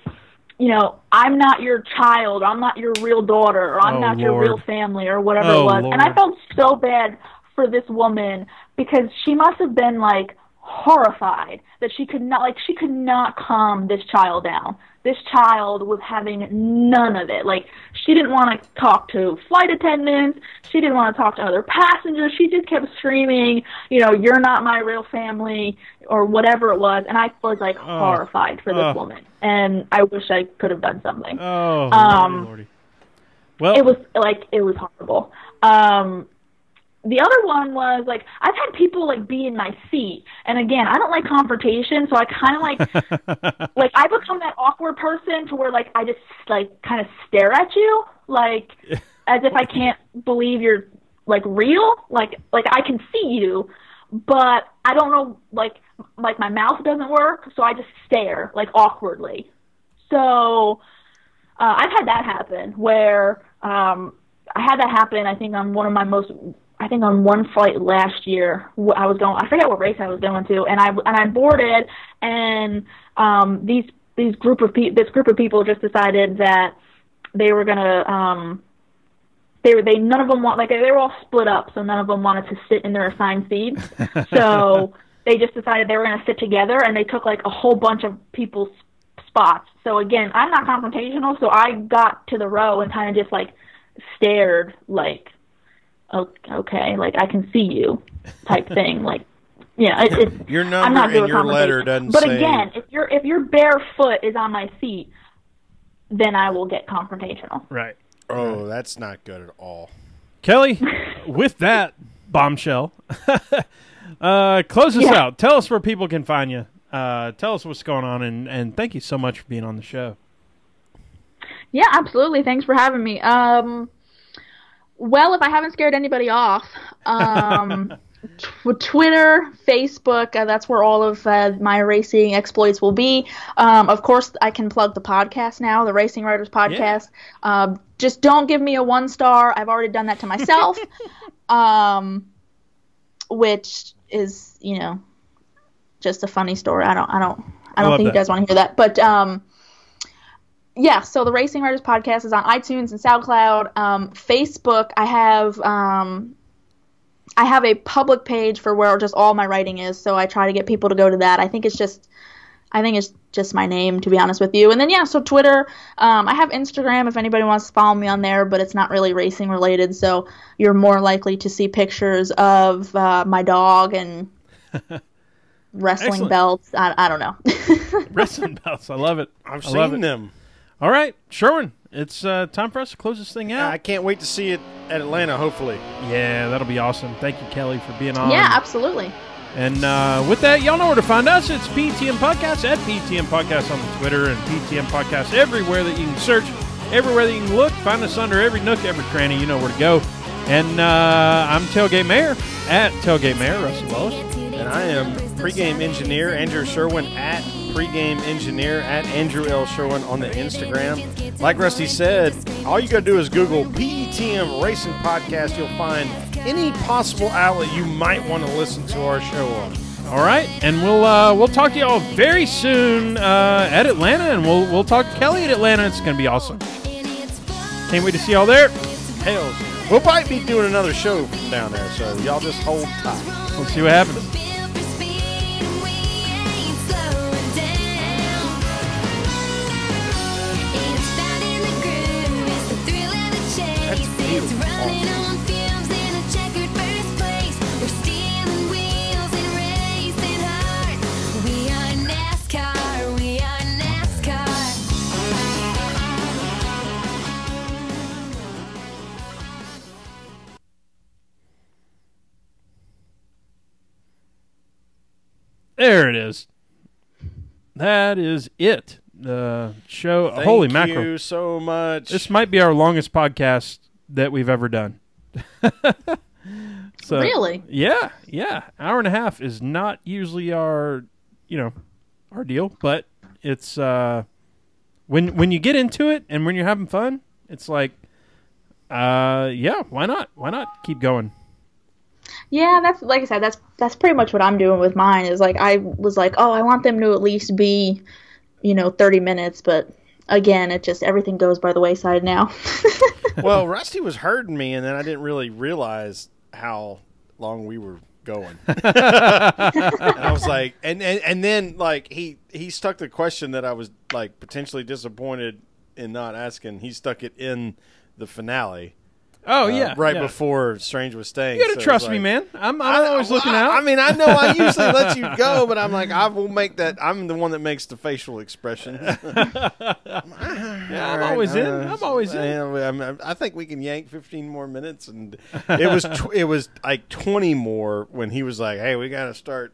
I'm not your child, I'm not your real daughter, or I'm not your real family, or whatever it was. Lord. And I felt so bad for this woman because she must have been like horrified that she could not calm this child down. This child was having none of it. Like, she didn't want to talk to flight attendants. She didn't want to talk to other passengers. She just kept screaming, you're not my real family, or whatever it was. And I was like horrified for this woman. And I wish I could have done something. Oh, Lordy. Well, it was horrible. The other one was, like, I've had people, like, be in my seat. And, again, I don't like confrontation, so I kind of, like, I become that awkward person to where, like, I just, like, kind of stare at you, like, as if I can't believe you're, like, real. Like I can see you, but I don't know, like, my mouth doesn't work, so I just stare, like, awkwardly. So I've had that happen where I had that happen, I think, on one flight last year. I forget what race I was going to, and I boarded, and this group of people just decided that they were gonna none of them they were all split up, so none of them wanted to sit in their assigned seats. So they just decided they were gonna sit together, and they took like a whole bunch of people's spots. So again, I'm not confrontational, so I got to the row and kind of just like stared, like, okay, like, I can see you, type thing. Like, your number I'm not and your letter doesn't but say. Again, if your bare foot is on my seat, then I will get confrontational. Right. Oh, that's not good at all. Kelly, with that bombshell, close us out. Tell us where people can find you. Tell us what's going on, and thank you so much for being on the show. Yeah, absolutely. Thanks for having me. Well, if I haven't scared anybody off, Twitter, Facebook, that's where all of my racing exploits will be. Of course, I can plug the podcast now, the Racing Writers Podcast. Yeah. Just don't give me a 1-star. I've already done that to myself, which is, just a funny story. I don't think you guys want to hear that, but yeah, so the Racing Writers Podcast is on iTunes and SoundCloud. Facebook, I have a public page for where just all my writing is, so I try to get people to go to that. I think it's just my name, to be honest with you. And then, so Twitter, I have Instagram if anybody wants to follow me on there, but it's not really racing related, so you're more likely to see pictures of my dog and wrestling belts. I don't know. Wrestling belts, I love it. I've seen them. All right, Sherwin, it's time for us to close this thing out. I can't wait to see it at Atlanta, hopefully. Yeah, that'll be awesome. Thank you, Kelly, for being on. Yeah, absolutely. And with that, y'all know where to find us. It's PTM Podcast at PTM Podcast on the Twitter, and PTM Podcast everywhere that you can search, everywhere that you can look. Find us under every nook, every cranny. You know where to go. And I'm Tailgate Mayor at Tailgate Mayor, Russell Wallace. And I am pregame engineer Andrew Sherwin at pregame engineer at Andrew L. Sherwin on the Instagram. Like Rusty said, all you got to do is Google PTM Racing Podcast. You'll find any possible outlet you might want to listen to our show on. All right, and we'll talk to y'all very soon at Atlanta, and we'll talk to Kelly at Atlanta. It's going to be awesome. Can't wait to see y'all there. Hell, we'll probably be doing another show down there, so y'all just hold tight. We'll see what happens. It's running on fumes in a checkered first place. We're stealing wheels and racing hard. We are NASCAR, we are NASCAR. There it is. That is it. The show. Thank Holy mackerel! Thank you so much. This might be our longest podcast that we've ever done. So, really? Yeah. Hour and a half is not usually our deal, but it's when you get into it and when you're having fun, it's like, why not? Why not keep going? Yeah, that's like I said. That's pretty much what I'm doing with mine. Is like I was like, oh, I want them to at least be 30 minutes, but again, it just everything goes by the wayside now. Well, Rusty was hurting me, and then I didn't really realize how long we were going. And I was like, and then like he stuck the question that I was like potentially disappointed in not asking. He stuck it in the finale. Oh yeah, right yeah. before Strange was staying. You gotta So trust it's me, like, man. I'm always looking out. I mean, I know I usually let you go, but I'm like, I will make that. I'm the one that makes the facial expression. Yeah, I'm always in. I'm always in. I think we can yank 15 more minutes, and it was like 20 more when he was like, "Hey, we got to start,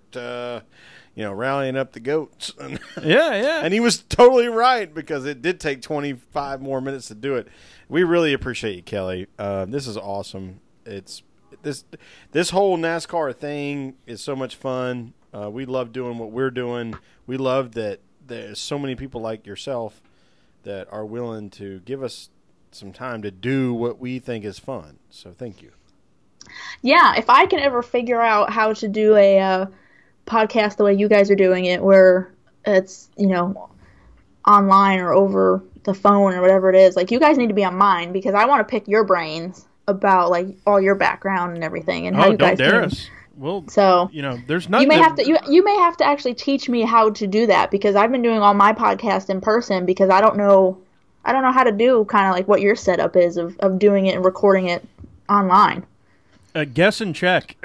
rallying up the goats." Yeah. And he was totally right because it did take 25 more minutes to do it. We really appreciate you, Kelly. This is awesome. It's this whole NASCAR thing is so much fun. We love doing what we're doing. We love that there's so many people like yourself that are willing to give us some time to do what we think is fun. So thank you. Yeah, if I can ever figure out how to do a podcast the way you guys are doing it, where it's, online or over the phone or whatever it is, like, you guys need to be on mine because I want to pick your brains about, like, all your background and everything and how you guys don't dare think. us. Well, So there's nothing. You may have to actually teach me how to do that because I've been doing all my podcasts in person because I don't know how to do kind of like what your setup is of doing it and recording it online. Guess and check.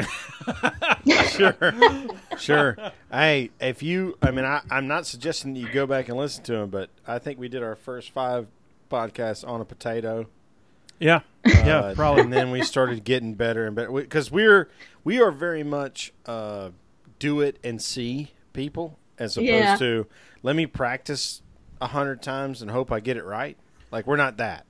Sure. Hey, I'm not suggesting that you go back and listen to them, but I think we did our first 5 podcasts on a potato. Yeah, probably. And then we started getting better and better because we are very much do it and see people as opposed to let me practice 100 times and hope I get it right. Like, we're not that.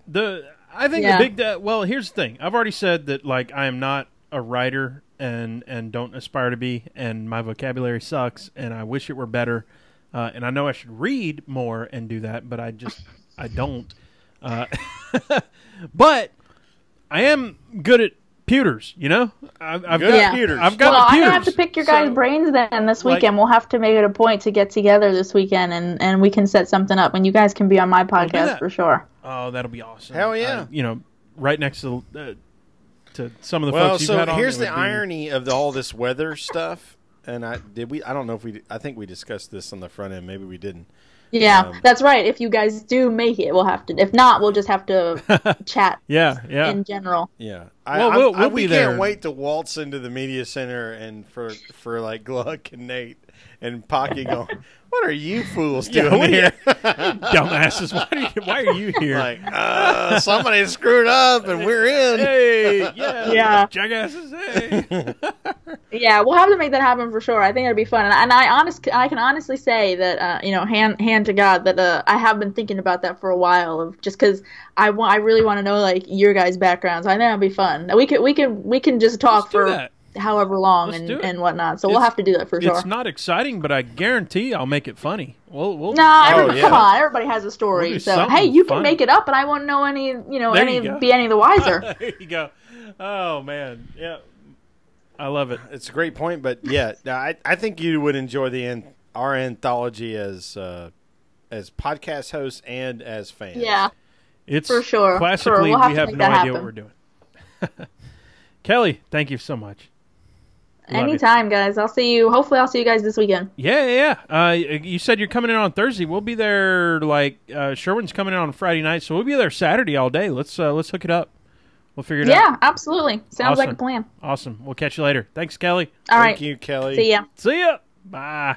I think the big well, here's the thing. I've already said that, like, I am not a writer and don't aspire to be, and my vocabulary sucks, and I wish it were better. And I know I should read more and do that, but I don't. But I am good at pewters, I've got pewters. I'm gonna have to pick your guys' brains then this weekend. We'll have to make it a point to get together this weekend, and we can set something up, and you guys can be on my podcast for sure. Oh, that'll be awesome! Hell yeah! Right next to some of the folks you've had on. Well, so here's the irony of all this weather stuff. And I don't know if I think we discussed this on the front end. Maybe we didn't. Yeah, that's right. If you guys do make it, we'll have to. If not, we'll just have to chat. Yeah. In general. Yeah. We can't wait to waltz into the media center and for like Gluck and Nate and Pocky going, "What are you fools doing here, dumbasses? Why are you here? Like, somebody screwed up and we're in. Hey, yeah, jackasses. Hey." Yeah, we'll have to make that happen for sure. I think it'd be fun, and I can honestly say that hand to God that I have been thinking about that for a while, of just because I really want to know like your guys' backgrounds. I think that'd be fun. We can just talk for however long and whatnot. So we'll have to do that for sure. It's not exciting, but I guarantee I'll make it funny. We'll come on, everybody has a story. So hey, you can make it up, and I won't know any of the wiser. There you go. Oh man, yeah. I love it. It's a great point, but yeah, I think you would enjoy our anthology as podcast hosts and as fans. Yeah, it's for sure. Classically, we have no idea what we're doing. Kelly, thank you so much. Anytime, guys. Hopefully I'll see you guys this weekend. Yeah. You said you're coming in on Thursday. We'll be there. Sherwin's coming in on Friday night, so we'll be there Saturday all day. Let's hook it up. We'll figure it out. Yeah, absolutely. Sounds like a plan. Awesome. We'll catch you later. Thanks, Kelly. All right. Thank you, Kelly. See ya. Bye.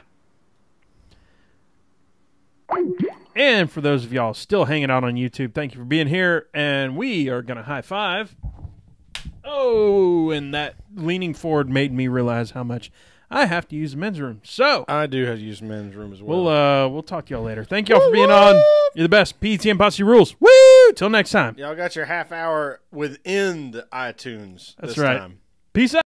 And for those of y'all still hanging out on YouTube, thank you for being here. And we are going to high five. Oh, and that leaning forward made me realize how much I have to use the men's room. So I do have to use the men's room as well. We'll talk to y'all later. Thank y'all for being on. You're the best. PTM Posse rules. Woo! Till next time. Y'all got your half hour within the iTunes. That's this right. time. Peace out.